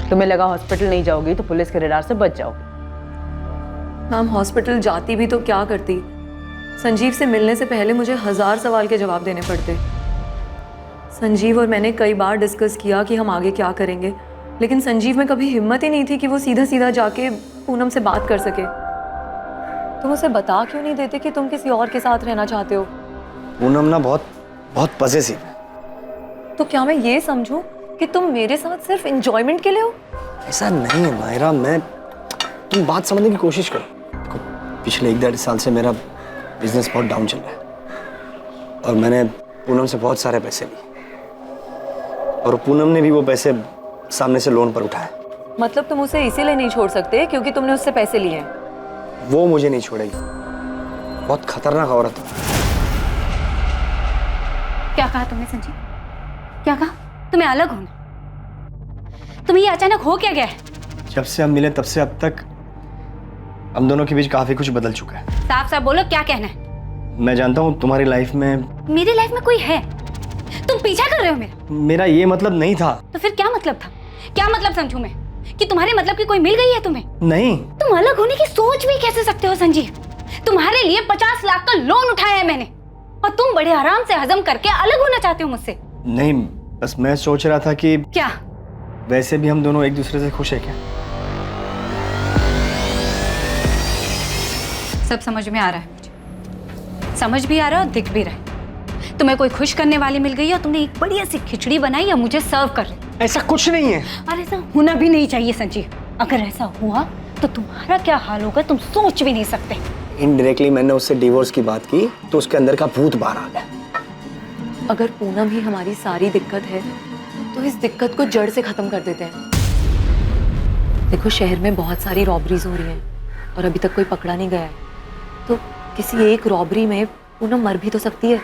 तुम्हें लगा हॉस्पिटल नहीं जाओगी तो पुलिस के रडार से बच जाओगी। मैम हॉस्पिटल जाती भी तो क्या करती? संजीव से मिलने से पहले मुझे 1000 सवाल के जवाब देने पड़ते। संजीव और मैंने कई बार डिस्कस किया कि हम आगे क्या करेंगे, लेकिन संजीव में कभी हिम्मत ही नहीं थी कि वो सीधा सीधा जाके पूनम से बात कर सके। तुम उसे बता क्यों नहीं देते कि तुम किसी और के साथ रहना चाहते हो? पूनम ना बहुत पजेसिव है। तो क्या मैं ये समझूं कि तुम मेरे साथ सिर्फ एंजॉयमेंट के लिए हो? ऐसा नहीं है मायरा, तुम बात समझने की कोशिश करो। देखो पिछले 1-1.5 साल से मेरा बिजनेस बहुत डाउन चल रहा है, और मैंने पूनम से बहुत सारे पैसे लिए, और पूनम ने भी वो पैसे सामने से लोन पर उठाए। मतलब तुम उसे इसीलिए नहीं छोड़ सकते क्योंकि तुमने उससे पैसे लिए हैं? वो मुझे नहीं छोड़ेगी। बहुत खतरनाक औरत है। क्या कहा तुमने संजीव? क्या कहा? तुम्हें अलग होना? तुम्हें ये अचानक हो क्या गया है? जब से हम मिले तब से अब तक हम दोनों के बीच काफी कुछ बदल चुका है। साफ साफ बोलो, क्या कहना है? मैं जानता हूँ तुम्हारी लाइफ में, मेरी लाइफ में कोई है? तुम पीछा कर रहे हो मेरा ये मतलब नहीं था। तो फिर क्या मतलब था? क्या मतलब समझूं मैं कि तुम्हारे मतलब की कोई मिल गई है तुम्हें? नहीं। तुम अलग होने की सोच भी कैसे सकते हो संजीव? तुम्हारे लिए 50 लाख का लोन उठाया है मैंने, और तुम बड़े आराम से हजम करके अलग होना चाहते हो मुझसे? नहीं, बस मैं सोच रहा था कि क्या वैसे भी हम दोनों एक दूसरे से खुश है क्या? सब समझ में आ रहा है मुझे, समझ भी आ रहा है और दिख भी रहा है। तुम्हें कोई खुश करने वाली मिल गई और तुमने एक बढ़िया सी खिचड़ी बनाई या मुझे सर्व कर रही। ऐसा कुछ नहीं है। और ऐसा होना भी नहीं चाहिए संजीव। अगर ऐसा हुआ तो तुम्हारा क्या हाल होगा तुम सोच भी नहीं सकते। इनडायरेक्टली मैंने उससे डिवोर्स की बात की तो उसके अंदर का भूत बाहर आ गया। अगर पूनम ही हमारी सारी दिक्कत है तो इस दिक्कत को जड़ से खत्म कर देते हैं। देखो शहर में बहुत सारी रॉबरीज हो रही हैं और अभी तक कोई पकड़ा नहीं गया है, तो किसी एक रॉबरी में पूनम मर भी तो सकती है।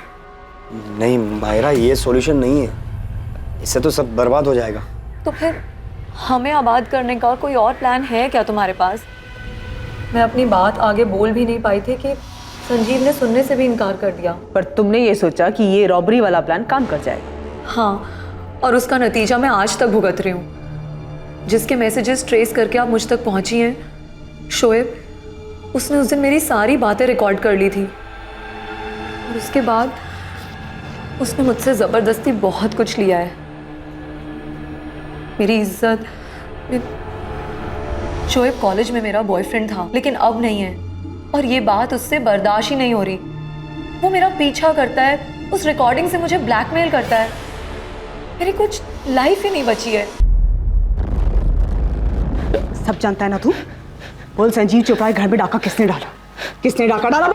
नहीं मायरा, ये सॉल्यूशन नहीं है, इससे तो सब बर्बाद हो जाएगा। तो फिर हमें आबाद करने का कोई और प्लान है क्या तुम्हारे पास? मैं अपनी बात आगे बोल भी नहीं पाई थी कि संजीव ने सुनने से भी इनकार कर दिया। पर तुमने ये सोचा कि ये रॉबरी वाला प्लान काम कर जाएगा? हाँ, और उसका नतीजा मैं आज तक भुगत रही हूँ। जिसके मैसेजेस ट्रेस करके आप मुझ तक पहुंची हैं, शोएब, उसने उस दिन मेरी सारी बातें रिकॉर्ड कर ली थी, और उसके बाद उसने मुझसे ज़बरदस्ती बहुत कुछ लिया है। मेरी इज्जत। शोएब कॉलेज में मेरा बॉयफ्रेंड था लेकिन अब नहीं है, और ये बात उससे बर्दाश्त ही नहीं हो रही। वो मेरा पीछा करता है, उस रिकॉर्डिंग से मुझे ब्लैकमेल करता है। मेरी कुछ लाइफ ही नहीं बची है। सब जानता है ना तू? बोल, संजीव चोपड़ा घर में डाका किसने डाला? किसने डाका डाला?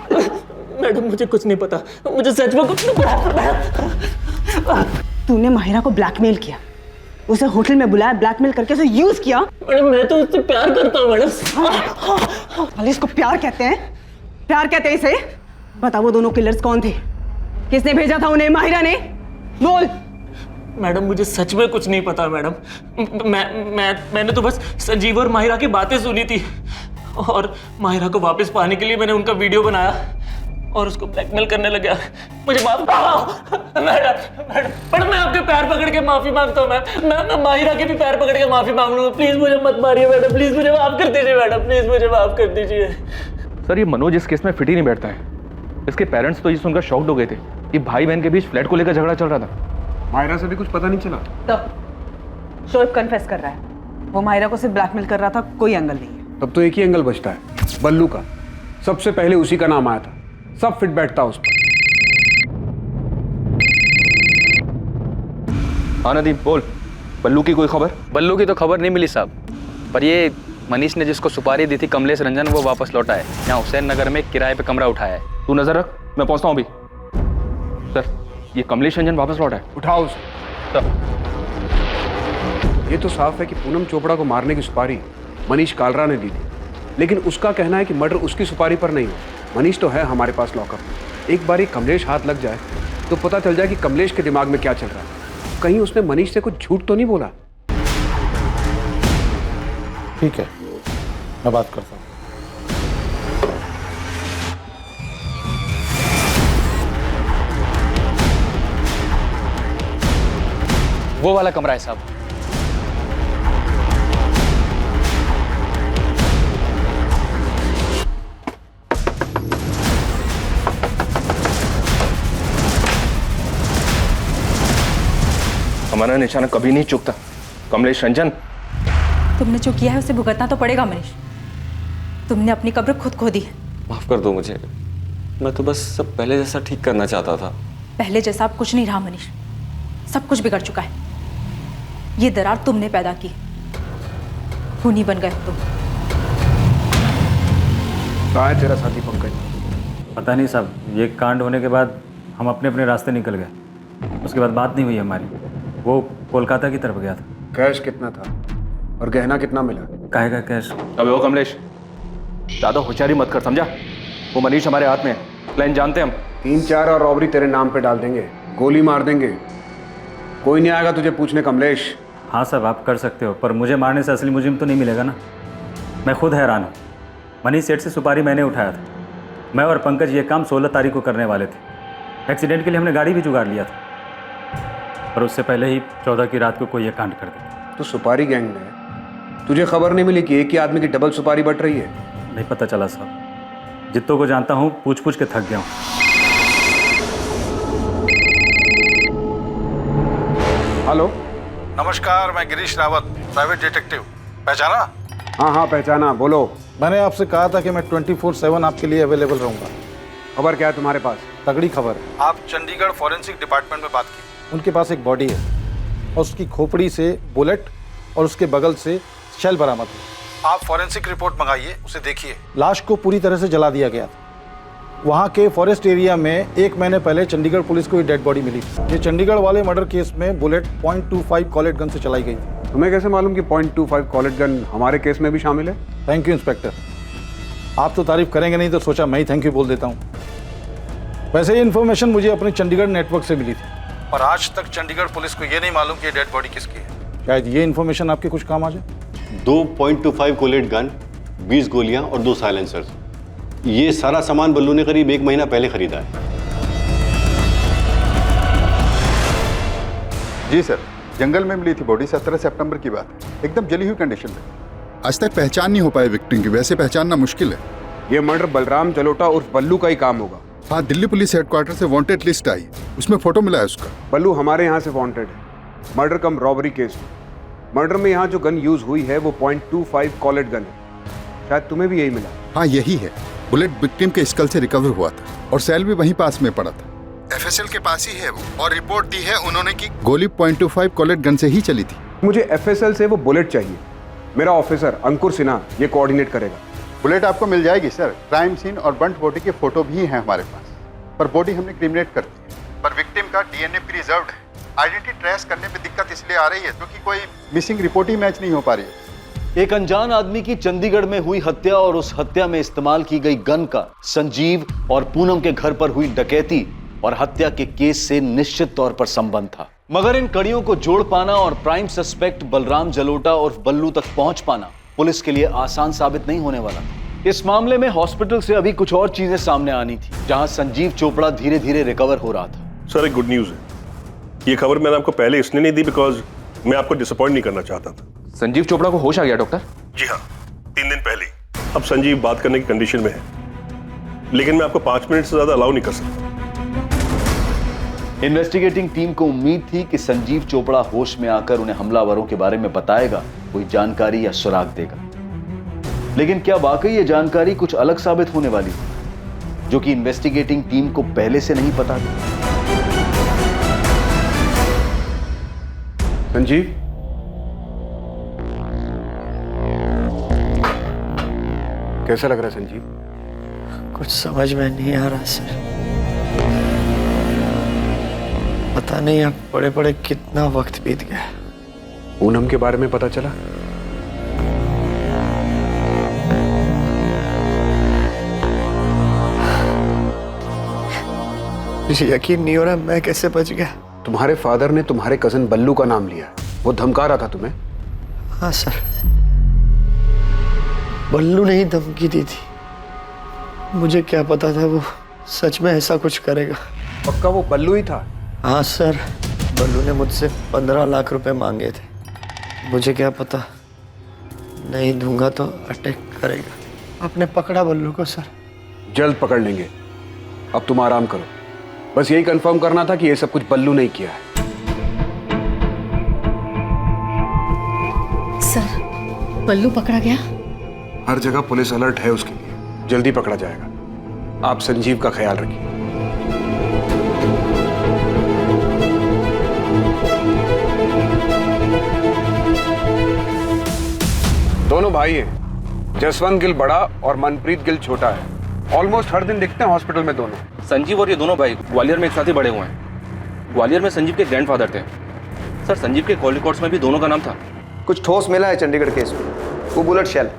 मैडम मुझे कुछ नहीं पता, मुझे सच में कुछ नहीं पता। तूने माहिरा को ब्लैकमेल किया, उसे होटल में बुलाया, ब्लैकमेल करके उसे यूज किया। मैडम मैं तो उससे प्यार करता हूँ मैडम। भले इसको प्यार कहते हैं? प्यार कहते हैं इसे? बता वो दोनों किलर्स कौन थे? किसने भेजा था उन्हें? माहिरा ने? बोल। मैडम मुझे सच में कुछ नहीं पता मैडम। मैंने तो बस संजीव और माहिरा की बातें सुनी थी और माहिरा को वापस पाने के लिए मैंने उनका वीडियो बनाया और उसको ब्लैकमेल करने लगा। मुझे माफ मैडम, पर मैं आपके पैर पकड़ के माफी मांगता हूँ मैम। मैं माहिरा के भी पैर पकड़ के माफी मांग लूंगा। प्लीज मुझे मत मारिए मैडम, प्लीज मुझे माफ कर दीजिए मैडम, प्लीज मुझे माफ कर दीजिए। सर ये मनोज इस केस में फिट ही नहीं बैठता है। इसके पेरेंट्स तो ये सुनकर शॉक्ड हो गए थे कि भाई बहन के बीच फ्लैट को लेकर झगड़ा चल रहा था। माहिरा से भी कुछ पता नहीं चला? तो शोएब कन्फेस कर रहा है, वो माहिरा को सिर्फ ब्लैकमेल कर रहा था, कोई एंगल नहीं है। तब तो एक ही एंगल बचता है, बल्लू का। सबसे पहले उसी का नाम आया था, सब फिट बैठता उस पर। हाँ नदीम बोल, बल्लू की कोई खबर? बल्लू की तो खबर नहीं मिली साहब, पर ये मनीष ने जिसको सुपारी दी थी कमलेश रंजन, वो वापस लौटा है। यहाँ हुसैन नगर में किराए पे कमरा उठाया है। तू नजर रख, मैं पहुंचता हूँ अभी। सर ये कमलेश रंजन वापस लौटा है? उठाओ उसे। ये तो साफ है कि पूनम चोपड़ा को मारने की सुपारी मनीष कालरा ने दी थी, लेकिन उसका कहना है कि मर्डर उसकी सुपारी पर नहीं हो। मनीष तो है हमारे पास लॉकअप में। एक बार कमलेश हाथ लग जाए तो पता चल जाए कि कमलेश के दिमाग में क्या चल रहा है। कहीं उसने मनीष से कुछ झूठ तो नहीं बोला? ठीक है, मैं बात करता हूँ। वो वाला कमरा है साहब। हमारा निशाना कभी नहीं चूकता। कमलेश रंजन, तुमने जो किया है उसे भुगतना तो पड़ेगा मनीष। तुमने अपनी कब्र खुद खो दी है। माफ कर दो मुझे, मैं तो बस सब पहले जैसा ठीक करना चाहता था। पहले जैसा अब कुछ नहीं रहा मनीष, सब कुछ बिगड़ चुका है। ये दरार तुमने पैदा की, खूनी बन गए तुम। कहाँ है तेरा साथी पंकज? पता नहीं साहब, ये कांड होने के बाद हम अपने अपने रास्ते निकल गए। उसके बाद बात नहीं हुई हमारी। वो कोलकाता की तरफ गया था। कैश कितना था और गहना कितना मिला? काहे का कैश? अबे वो कमलेश, ज्यादा होशियारी मत कर, समझा? वो मनीष हमारे हाथ में है, प्लान जानते हैं हम। 3-4 और रॉबरी तेरे नाम पे डाल देंगे, गोली मार देंगे, कोई नहीं आएगा तुझे पूछने। कमलेश, हाँ साहब आप कर सकते हो, पर मुझे मारने से असली मुजरिम तो नहीं मिलेगा ना। मैं खुद हैरान हूँ। मनीष सेठ से सुपारी मैंने उठाया था। मैं और पंकज ये काम 16 तारीख को करने वाले थे। एक्सीडेंट के लिए हमने गाड़ी भी जुगाड़ लिया था, पर उससे पहले ही 14 की रात को कोई ये कांड कर दिया। तो सुपारी गैंग में तुझे खबर नहीं मिली कि एक ही आदमी की डबल सुपारी बट रही है? नहीं पता चला साहब, जितनों को जानता हूँ पूछ पूछ के थक गया हूँ। हेलो, नमस्कार, मैं गिरीश रावत, प्राइवेट डिटेक्टिव। पहचाना? हाँ हाँ पहचाना, बोलो। मैंने आपसे कहा था कि मैं 24/7 आपके लिए अवेलेबल रहूंगा। खबर क्या है तुम्हारे पास? तगड़ी खबर है। आप चंडीगढ़ फॉरेंसिक डिपार्टमेंट में बात की। उनके पास एक बॉडी है और उसकी खोपड़ी से बुलेट और उसके बगल से शेल बरामद हुआ। आप फॉरेंसिक रिपोर्ट मंगाइए, उसे देखिए। लाश को पूरी तरह से जला दिया गया था। वहाँ के फॉरेस्ट एरिया में 1 महीने पहले चंडीगढ़ पुलिस को ये डेड बॉडी मिली थी। ये चंडीगढ़ वाले मर्डर केस में बुलेट .25 कॉलेट गन से चलाई गई थी। तुम्हें कैसे मालूम कि .25 कॉलेट गन हमारे केस में भी शामिल है? थैंक यू इंस्पेक्टर, आप तो तारीफ करेंगे नहीं तो सोचा मैं ही थैंक यू बोल देता हूँ। वैसे ये इन्फॉर्मेशन मुझे अपने चंडीगढ़ नेटवर्क से मिली थी और आज तक चंडीगढ़ पुलिस को ये नहीं मालूम कि डेड बॉडी किसकी है। शायद ये इन्फॉर्मेशन आपके कुछ काम आ जाए। 2 .25 कोलेट गन, 20 गोलियां और 2 साइलेंसर्स। ये सारा सामान बल्लू ने करीब 1 महीना पहले खरीदा है। जी सर, जंगल में मिली थी बॉडी, 17 सितंबर की बात है। एकदम जली हुई कंडीशन में। आज तक पहचान नहीं हो पाई विक्टिम की, वैसे पहचानना मुश्किल है। ये मर्डर बलराम जलोटा उर्फ बल्लू का ही काम होगा। हाँ, दिल्ली पुलिस हेडक्वार्टर से वांटेड लिस्ट आई, उसमें फोटो मिला है उसका। बल्लू हमारे यहाँ से वांटेड है, मर्डर कम रॉबरी केस में। मर्डर में यहाँ जो गन यूज हुई है वो .25 कॉलेट गन है। शायद तुम्हें भी यही मिला। हाँ यही है। बुलेट विक्टिम के स्कल से रिकवर हुआ था और सेल भी वहीं पास में पड़ा था। FSL के पास ही है वो, और रिपोर्ट दी है उन्होंने कि गोली .25 कॉलेट गन से ही चली थी। मुझे FSL से वो बुलेट चाहिए। मेरा ऑफिसर अंकुर सिन्हा ये कोऑर्डिनेट करेगा। बुलेट आपको मिल जाएगी सर। क्राइम सीन और बंट बॉडी के फोटो भी हैं हमारे पास, पर बॉडी हमने क्रिमिनेट कर दी है। पर विक्टिम का DNA प्रिजर्व्ड है। आइडेंटिटी ट्रेस करने में दिक्कत इसलिए आ रही है क्योंकि कोई मिसिंग रिपोर्ट ही मैच नहीं हो पा रही है। एक अनजान आदमी की चंडीगढ़ में हुई हत्या और उस हत्या में इस्तेमाल की गई गन का संजीव और पूनम के घर पर हुई डकैती और हत्या के केस से निश्चित तौर पर संबंध था। मगर इन कड़ियों को जोड़ पाना और प्राइम सस्पेक्ट बलराम जलोटा और बल्लू तक पहुंच पाना पुलिस के लिए आसान साबित नहीं होने वाला। इस मामले में हॉस्पिटल से अभी कुछ और चीजें सामने आनी थी, जहां संजीव चोपड़ा धीरे धीरे रिकवर हो रहा था। सर, एक गुड न्यूज है। ये खबर मैंने आपको पहले इसलिए नहीं दी बिकॉज मैं आपको डिसअपॉइंट नहीं करना चाहता था। संजीव चोपड़ा को होश आ गया डॉक्टर? जी हाँ, 3 दिन पहले। अब संजीव बात करने की कंडीशन में है, लेकिन मैं आपको 5 मिनट से ज्यादा अलाउ नहीं कर सकता। इन्वेस्टिगेटिंग टीम को उम्मीद थी कि संजीव चोपड़ा होश में आकर उन्हें हमलावरों के बारे में बताएगा, कोई जानकारी या सुराग देगा। लेकिन क्या वाकई ये जानकारी कुछ अलग साबित होने वाली थी, जो कि इन्वेस्टिगेटिंग टीम को पहले से नहीं पता थी? संजीव, कैसा लग रहा है संजीव? कुछ समझ में नहीं आ रहा सर। पता नहीं अब बड़े बड़े कितना वक्त बीत गया। पूनम के बारे में पता चला? मुझे यकीन नहीं हो रहा मैं कैसे बच गया। तुम्हारे फादर ने तुम्हारे कजन बल्लू का नाम लिया, वो धमका रहा था तुम्हें? हाँ सर, बल्लू ने ही धमकी दी थी। मुझे क्या पता था वो सच में ऐसा कुछ करेगा। पक्का वो बल्लू ही था? हाँ सर, बल्लू ने मुझसे 15 लाख रुपए मांगे थे। मुझे क्या पता, नहीं दूंगा तो अटैक करेगा। आपने पकड़ा बल्लू को सर? जल्द पकड़ लेंगे, अब तुम आराम करो। बस यही कंफर्म करना था कि ये सब कुछ बल्लू नहीं किया है। सर, बल्लू पकड़ा गया? हर जगह पुलिस अलर्ट है उसके लिए, जल्दी पकड़ा जाएगा। आप संजीव का ख्याल रखिए। दोनों भाई हैं, जसवंत गिल बड़ा और मनप्रीत गिल छोटा है। ऑलमोस्ट हर दिन दिखते हैं हॉस्पिटल में दोनों। संजीव और ये दोनों भाई ग्वालियर में एक साथ ही बड़े हुए हैं। ग्वालियर में संजीव के ग्रैंडफादर थे। सर, संजीव के कॉल रिकॉर्ड्स में भी दोनों का नाम था। कुछ ठोस मिला है चंडीगढ़ केस में। वो बुलेट शेल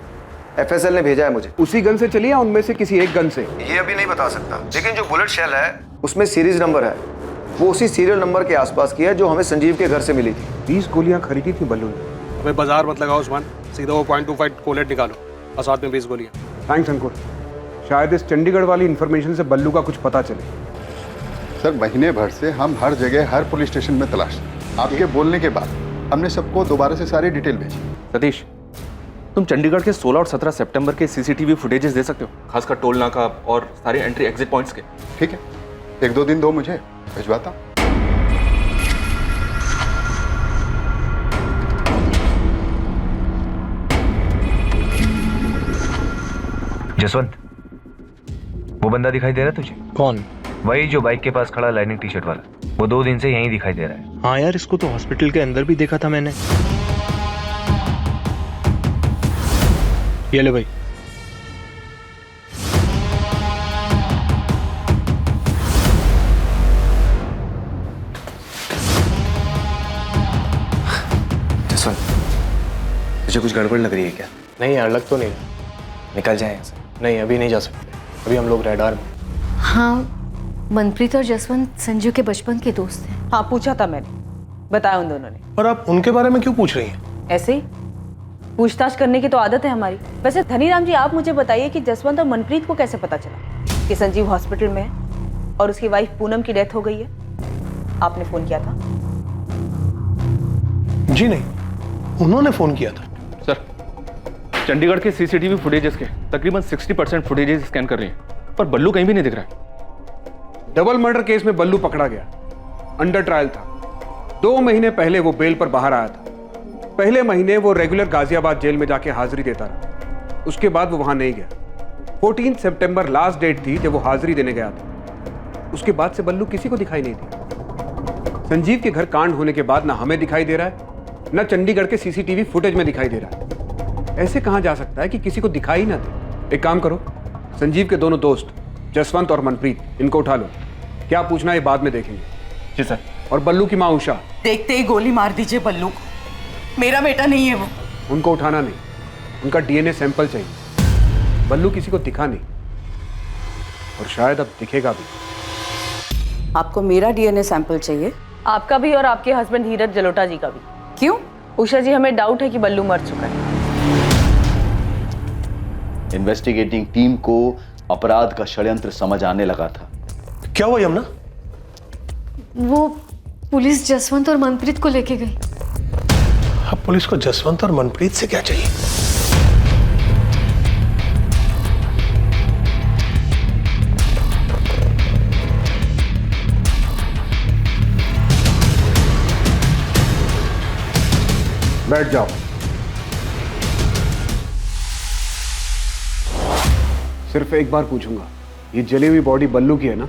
FSL ने भेजा है मुझे। उसी गन से चली या उनमें से किसी एक गन से? ये अभी नहीं बता सकता, लेकिन जो बुलेट शेल है उसमें सीरीज नंबर है। वो उसी सीरियल नंबर के आसपास की है जो हमें संजीव के घर से मिली थी। 20 गोलियां खरीदी थी बल्लू ने। हमें बाजार मत लगाओ उस्मान, सीधा वो .25 कोलेट निकालो और साथ में 20 गोलियां। थैंक्स अंकुर। शायद इस चंडीगढ़ वाली इंफॉर्मेशन से बल्लू का कुछ पता चले। सर, महीने भर से हम हर जगह हर पुलिस स्टेशन में तलाश। आपके बोलने के बाद हमने सबको दोबारा से सारी डिटेल भेजी। सतीश, तुम चंडीगढ़ के 16 और 17 सितंबर के CCTV फुटेजेस दे सकते हो, खासकर टोल नाका और सारे एंट्री एग्जिट पॉइंट्स के? ठीक है, 1-2 दिन दो, मुझे भिजवाता हूं। जसवंत, वो बंदा दिखाई दे रहा है तुझे? कौन? वही जो बाइक के पास खड़ा लाइनिंग टी-शर्ट वाला। वो 2 दिन से यहीं दिखाई दे रहा है। हाँ यार, इसको तो हॉस्पिटल के अंदर भी देखा था मैंने। ये ले भाई। जसवंत, तुझे कुछ गड़बड़ लग रही है क्या? नहीं यार, लग तो नहीं रहा। निकल जाए यहाँ से। नहीं, अभी नहीं जा सकते, अभी हम लोग रेडार में। हाँ, मनप्रीत और जसवंत संजू के बचपन के दोस्त हैं। हाँ, पूछा था मैंने, बताया उन दोनों ने। और आप उनके बारे में क्यों पूछ रही हैं? ऐसे ही पूछताछ करने की तो आदत है हमारी। वैसे धनीराम जी, आप मुझे बताइए कि जसवंत और मनप्रीत को कैसे पता चला कि संजीव हॉस्पिटल में है और उसकी वाइफ पूनम की डेथ हो गई है? आपने फोन किया था? जी नहीं, उन्होंने फोन किया था। सर, चंडीगढ़ के CCTV फुटेजेस के तकरीबन 60% फुटेजेस स्कैन कर रही हैं, पर बल्लू कहीं भी नहीं दिख रहा है। डबल मर्डर केस में बल्लू पकड़ा गया, अंडर ट्रायल था। 2 महीने पहले वो बेल पर बाहर आया था। पहले महीने वो रेगुलर गाजियाबाद जेल में जाके हाजिरी देता रहा। उसके बाद वो वहां नहीं गया। 14 सितंबर लास्ट डेट थी जब वो हाजिरी देने गया था। उसके बाद से बल्लू किसी को दिखाई नहीं दिया। संजीव के घर कांड होने के बाद ना हमें दिखाई दे रहा है, ना चंडीगढ़ के CCTV फुटेज में दिखाई दे रहा है। ऐसे कहां जा सकता है कि किसी को दिखाई ना दे? एक काम करो, संजीव के दोनों दोस्त जसवंत और मनप्रीत, इनको उठा लो। क्या पूछना है बाद में देखेंगे। जी सर। और बल्लू की माँ उषा, देखते ही गोली मार दीजिए बल्लू को। मेरा बेटा नहीं है वो। उनको उठाना नहीं, उनका DNA सैंपल चाहिए। बल्लू किसी को दिखा नहीं और शायद अब दिखेगा भी। आपको मेरा DNA सैंपल चाहिए, आपका भी और आपके हस्बैंड धीरज जलोटा जी का भी। क्यों? उषा जी, हमें डाउट है कि बल्लू मर चुका है। इन्वेस्टिगेटिंग टीम को अपराध का षड्यंत्र समझ आने लगा था। क्या हुआ यमुना? वो पुलिस जसवंत और मनप्रीत को लेके गई। अब पुलिस को जसवंत और मनप्रीत से क्या चाहिए? बैठ जाओ। सिर्फ एक बार पूछूंगा, ये जली हुई बॉडी बल्लू की है ना?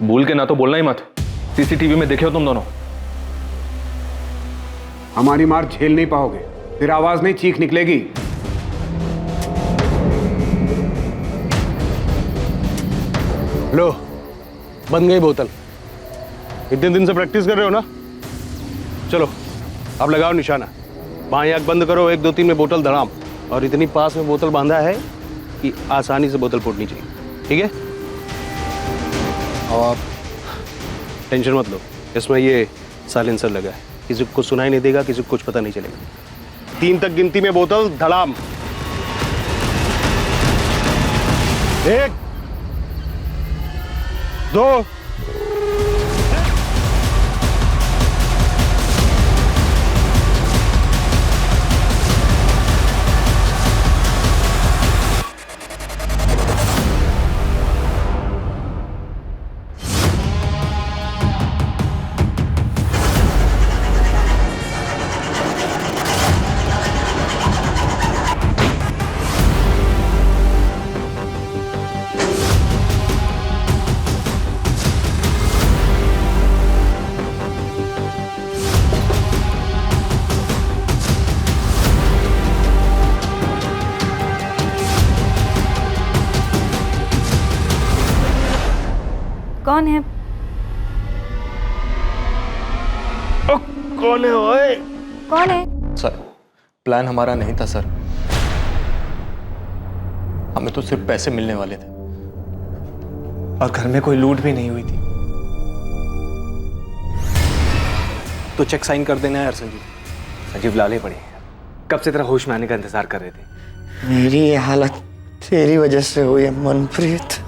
भूल के ना तो बोलना ही मत। सीसीटीवी में देखे हो तुम दोनों। हमारी मार झेल नहीं पाओगे, फिर आवाज नहीं, चीख निकलेगी। लो, बन गई बोतल। इतने दिन से प्रैक्टिस कर रहे हो ना? चलो अब लगाओ निशाना। बाएं आंख बंद करो, 1 2 3 में बोतल धड़ाम। और इतनी पास में बोतल बांधा है कि आसानी से बोतल फूटनी चाहिए, ठीक है? और टेंशन मत लो, इसमें ये साइलेंसर लगा है, किसी को सुनाई नहीं देगा, किसी को कुछ पता नहीं चलेगा। 3 तक गिनती में बोतल धड़ाम। 1 2 कौन है? कौन है ओए? कौन है? सर, प्लान हमारा नहीं था सर। हमें तो सिर्फ पैसे मिलने वाले थे और घर में कोई लूट भी नहीं हुई थी। तो चेक साइन कर देना यार संजीव। संजीव लाले पड़े, कब से तेरा होश में आने का इंतजार कर रहे थे। मेरी ये हालत तेरी वजह से हुई है मनप्रीत।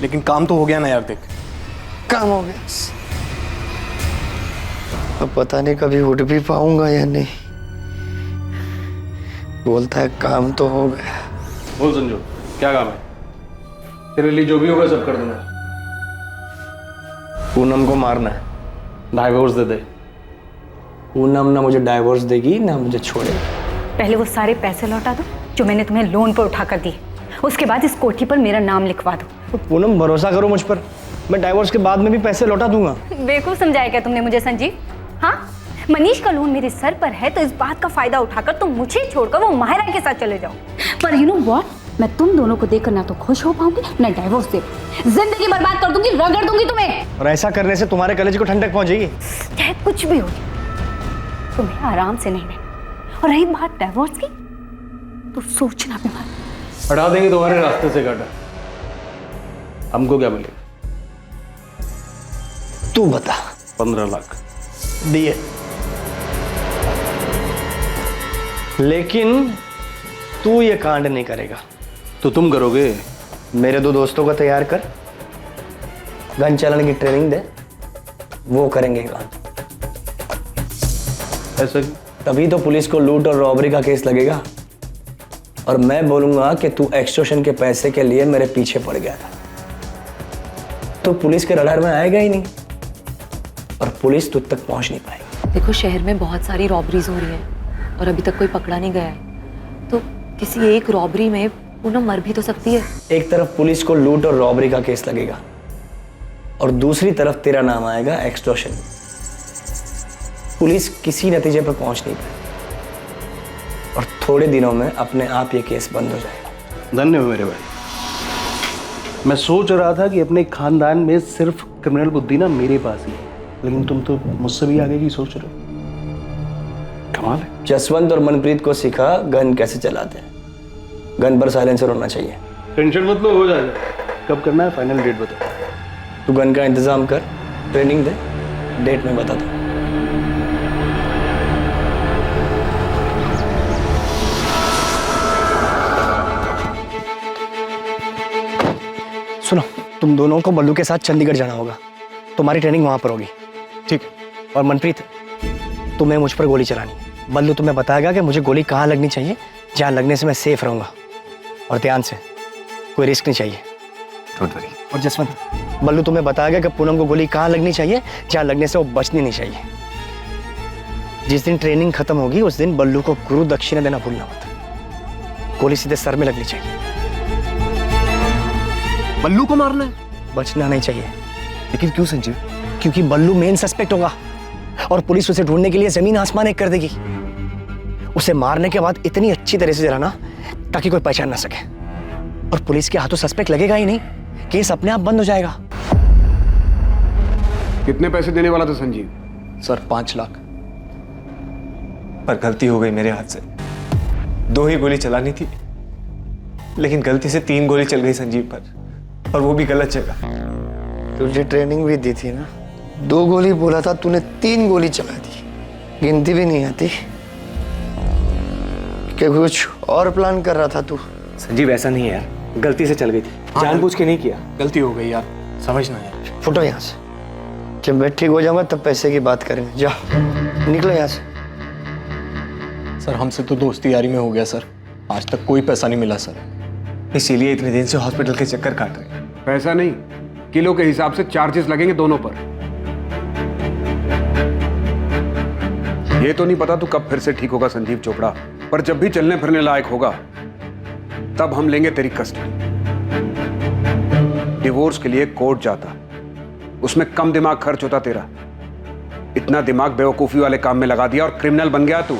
लेकिन काम तो हो गया ना यार, देख। काम हो गया, अब पता नहीं कभी उठ भी पाऊंगा या नहीं। बोलता है काम तो हो गया। बोल संजू, क्या काम है? तेरे लिए जो भी होगा सब कर दूंगा। पूनम को मारना है, डाइवोर्स दे दे। पूनम ना मुझे डाइवोर्स देगी ना मुझे छोड़ेगी। पहले वो सारे पैसे लौटा दो जो मैंने तुम्हें लोन पर उठा कर दिए, उसके बाद इस कोठी पर मेरा नाम लिखवा दो। तो पूनम भरोसा करो मुझ पर, मैं डाइवोर्स के बाद में भी पैसे लौटा दूंगा। बेवकूफ समझाया क्या तुमने मुझे संजीव? हाँ, मनीष का लोन मेरे सर पर है तो इस बात का फायदा उठाकर तुम मुझे छोड़कर वो माहिरा के साथ चले जाओ। पर यू नो व्हाट, मैं तुम दोनों को देखकर ना तो खुश हो पाऊंगी ना डाइवोर्स दे, जिंदगी बर्बाद कर दूंगी, रगड़ दूंगी तुम्हें। और ऐसा करने से तुम्हारे कलेज को ठंडक पहुंचेगी। चाहे कुछ भी हो जाए, तुम्हें आराम से नहीं रहना। और रही बात डाइवोर्स की, तो सोचना भी मत। हटा देंगे तुम्हारे रास्ते से गाड़ा। हमको क्या मिलेगा? तू बता। 15 लाख दिए, लेकिन तू ये कांड नहीं करेगा। तो तुम करोगे? मेरे 2 दोस्तों को तैयार कर, गन चलाने की ट्रेनिंग दे, वो करेंगे कांड। ऐसा तभी तो पुलिस को लूट और रॉबरी का केस लगेगा। और मैं बोलूंगा कि तू एक्सटॉर्शन के पैसे के लिए मेरे पीछे पड़ गया था, तो पुलिस के रडार में आएगा ही नहीं और पुलिस तुझ तक पहुंच नहीं पाएगी। देखो, शहर में बहुत सारी रॉबरीज हो रही हैं और अभी तक कोई पकड़ा नहीं गया है, तो किसी एक रॉबरी में पूनम मर भी तो सकती है। एक तरफ पुलिस को लूट और रॉबरी का केस लगेगा और दूसरी तरफ तेरा नाम आएगा एक्सटॉर्शन। पुलिस किसी नतीजे पर पहुंच नहीं पाएगी और थोड़े दिनों में अपने आप ये केस बंद हो जाएगा। धन्य हो मेरे भाई। मैं सोच रहा था कि अपने खानदान में सिर्फ क्रिमिनल बुद्धि ना मेरे पास ही है, लेकिन तुम तो मुझसे भी आगे की सोच रहे हो। कमाल है। जसवंत और मनप्रीत को सिखा गन कैसे चलाते हैं। गन पर साइलेंसर होना चाहिए। टेंशन मत लो, हो जाएगा। कब करना है फाइनल डेट बता। तू गन का इंतजाम कर, ट्रेनिंग दे, डेट में बता दो। सुनो, तुम दोनों को बल्लू के साथ चंडीगढ़ जाना होगा। तुम्हारी ट्रेनिंग वहां पर होगी, ठीक? और मनप्रीत, तुम्हें मुझ पर गोली चलानी है। बल्लू तुम्हें बताएगा कि मुझे गोली कहाँ लगनी चाहिए, जहाँ लगने से मैं सेफ रहूंगा। और ध्यान से, कोई रिस्क नहीं चाहिए। Don't worry. और जसवंत, बल्लू तुम्हें बताएगा कि पूनम को गोली कहाँ लगनी चाहिए, जहाँ लगने से वो बचनी नहीं चाहिए। जिस दिन ट्रेनिंग खत्म होगी उस दिन बल्लू को गुरु दक्षिणा देना भूलना मत। गोली सीधे सर में लगनी चाहिए। बल्लू को मारना है? बचना नहीं चाहिए। लेकिन क्यों संजीव? क्योंकि बल्लू मेन सस्पेक्ट होगा और पुलिस उसे ढूंढने के लिए जमीन आसमान एक कर देगी। उसे मारने के बाद इतनी अच्छी तरह से जलाना ताकि कोई पहचान ना सके। और पुलिस के हाथों सस्पेक्ट लगेगा ही नहीं, केस अपने आप बंद हो जाएगा। कितने पैसे देने वाला था संजीव? सर 5 लाख। पर गलती हो गई मेरे हाथ से। 2 ही गोली चलानी थी, लेकिन गलती से 3 गोली चल गई संजीव पर, और वो भी गलत जगह। तुझे ट्रेनिंग भी दी थी ना? 2 गोली बोला था, तूने 3 गोली चला दी। गिनती भी नहीं आती कि कुछ और प्लान कर रहा था तू? संजीव ऐसा नहीं है यार, गलती से चल गई थी, जानबूझ के नहीं किया। गलती हो गई यार, समझना यार। फुटो यहाँ से। जब मैं ठीक हो जाऊंगा तब पैसे की बात करेंगे। जाओ, निकलो यहाँ से। सर हमसे तो दोस्ती यारी में हो गया सर, आज तक कोई पैसा नहीं मिला सर, इसीलिए इतने दिन से हॉस्पिटल के चक्कर काट रहे हैं। पैसा नहीं, किलो के हिसाब से चार्जेस लगेंगे दोनों पर। ये तो नहीं पता तू कब फिर से ठीक होगा संजीव चोपड़ा, पर जब भी चलने फिरने लायक होगा तब हम लेंगे तेरी कस्टडी। डिवोर्स के लिए कोर्ट जाता, उसमें कम दिमाग खर्च होता तेरा। इतना दिमाग बेवकूफी वाले काम में लगा दिया और क्रिमिनल बन गया तू।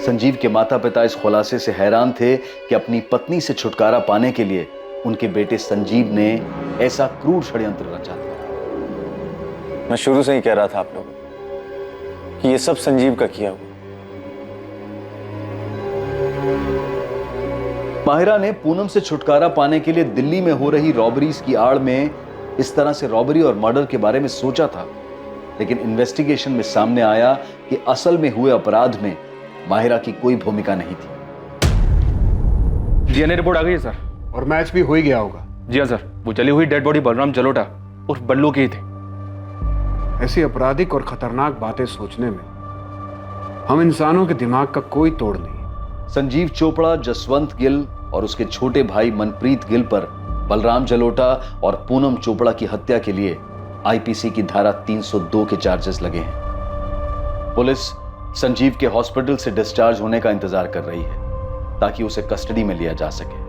संजीव के माता पिता इस खुलासे से हैरान थे कि अपनी पत्नी से छुटकारा पाने के लिए उनके बेटे संजीव ने ऐसा क्रूर षड्यंत्र रचा था। मैं शुरू से ही कह रहा था आप लोगों को कि ये सब संजीव का किया हुआ। माहिरा ने पूनम से छुटकारा पाने के लिए दिल्ली में हो रही रॉबरीज की आड़ में इस तरह से रॉबरी और मर्डर के बारे में सोचा था, लेकिन इन्वेस्टिगेशन में सामने आया कि असल में हुए अपराध में माहिरा की कोई भूमिका नहीं थी। डीएनए रिपोर्ट आ गई है सर। और मैच भी हो ही गया होगा। जी हाँ सर, वो जली हुई डेड बॉडी बलराम जलोटा उर्फ बल्लू की थी। ऐसी आपराधिक और खतरनाक बातें सोचने में हम इंसानों के दिमाग का कोई तोड़ नहीं। संजीव चोपड़ा जसवंत गिल और उसके छोटे भाई मनप्रीत गिल पर बलराम जलोटा और पूनम चोपड़ा की हत्या के लिए आईपीसी की धारा 302 के चार्जेस लगे हैं। पुलिस संजीव के हॉस्पिटल से डिस्चार्ज होने का इंतजार कर रही है ताकि उसे कस्टडी में लिया जा सके।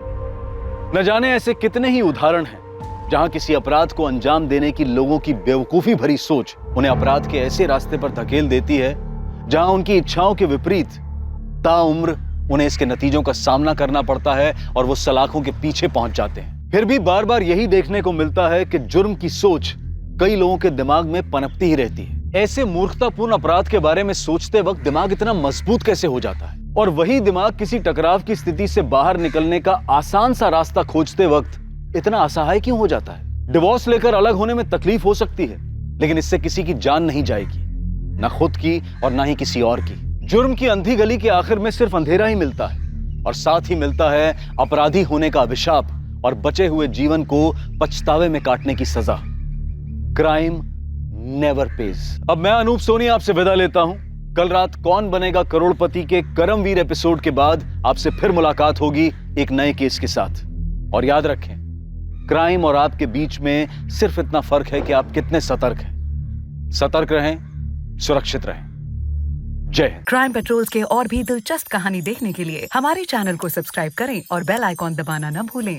न जाने ऐसे कितने ही उदाहरण हैं जहां किसी अपराध को अंजाम देने की लोगों की बेवकूफी भरी सोच उन्हें अपराध के ऐसे रास्ते पर धकेल देती है जहां उनकी इच्छाओं के विपरीत ताउम्र उन्हें इसके नतीजों का सामना करना पड़ता है और वो सलाखों के पीछे पहुंच जाते हैं। फिर भी बार बार यही देखने को मिलता है कि जुर्म की सोच कई लोगों के दिमाग में पनपती ही रहती है। ऐसे मूर्खतापूर्ण अपराध के बारे में सोचते वक्त दिमाग इतना मजबूत कैसे हो जाता है, और वही दिमाग किसी टकराव की स्थिति से बाहर निकलने का आसान सा रास्ता खोजते वक्त इतना असहाय क्यों हो जाता है। डिवोर्स लेकर अलग होने में तकलीफ हो सकती है, लेकिन इससे किसी की जान नहीं जाएगी, ना खुद की और ना ही किसी और की। जुर्म की अंधी गली के आखिर में सिर्फ अंधेरा ही मिलता है और साथ ही मिलता है अपराधी होने का अभिशाप और बचे हुए जीवन को पछतावे में काटने की सजा। Crime never page. अब मैं अनूप सोनी आपसे विदा लेता हूं। कल रात कौन बनेगा करोड़पति के करमवीर एपिसोड के बाद आपसे फिर मुलाकात होगी एक नए केस के साथ। और याद रखें, क्राइम और आपके बीच में सिर्फ इतना फर्क है कि आप कितने सतर्क हैं। सतर्क रहें, सुरक्षित रहें। जय हिंद। क्राइम पेट्रोल्स के और भी दिलचस्प कहानी देखने के लिए हमारे चैनल को सब्सक्राइब करें और बेल आइकॉन दबाना न भूलें।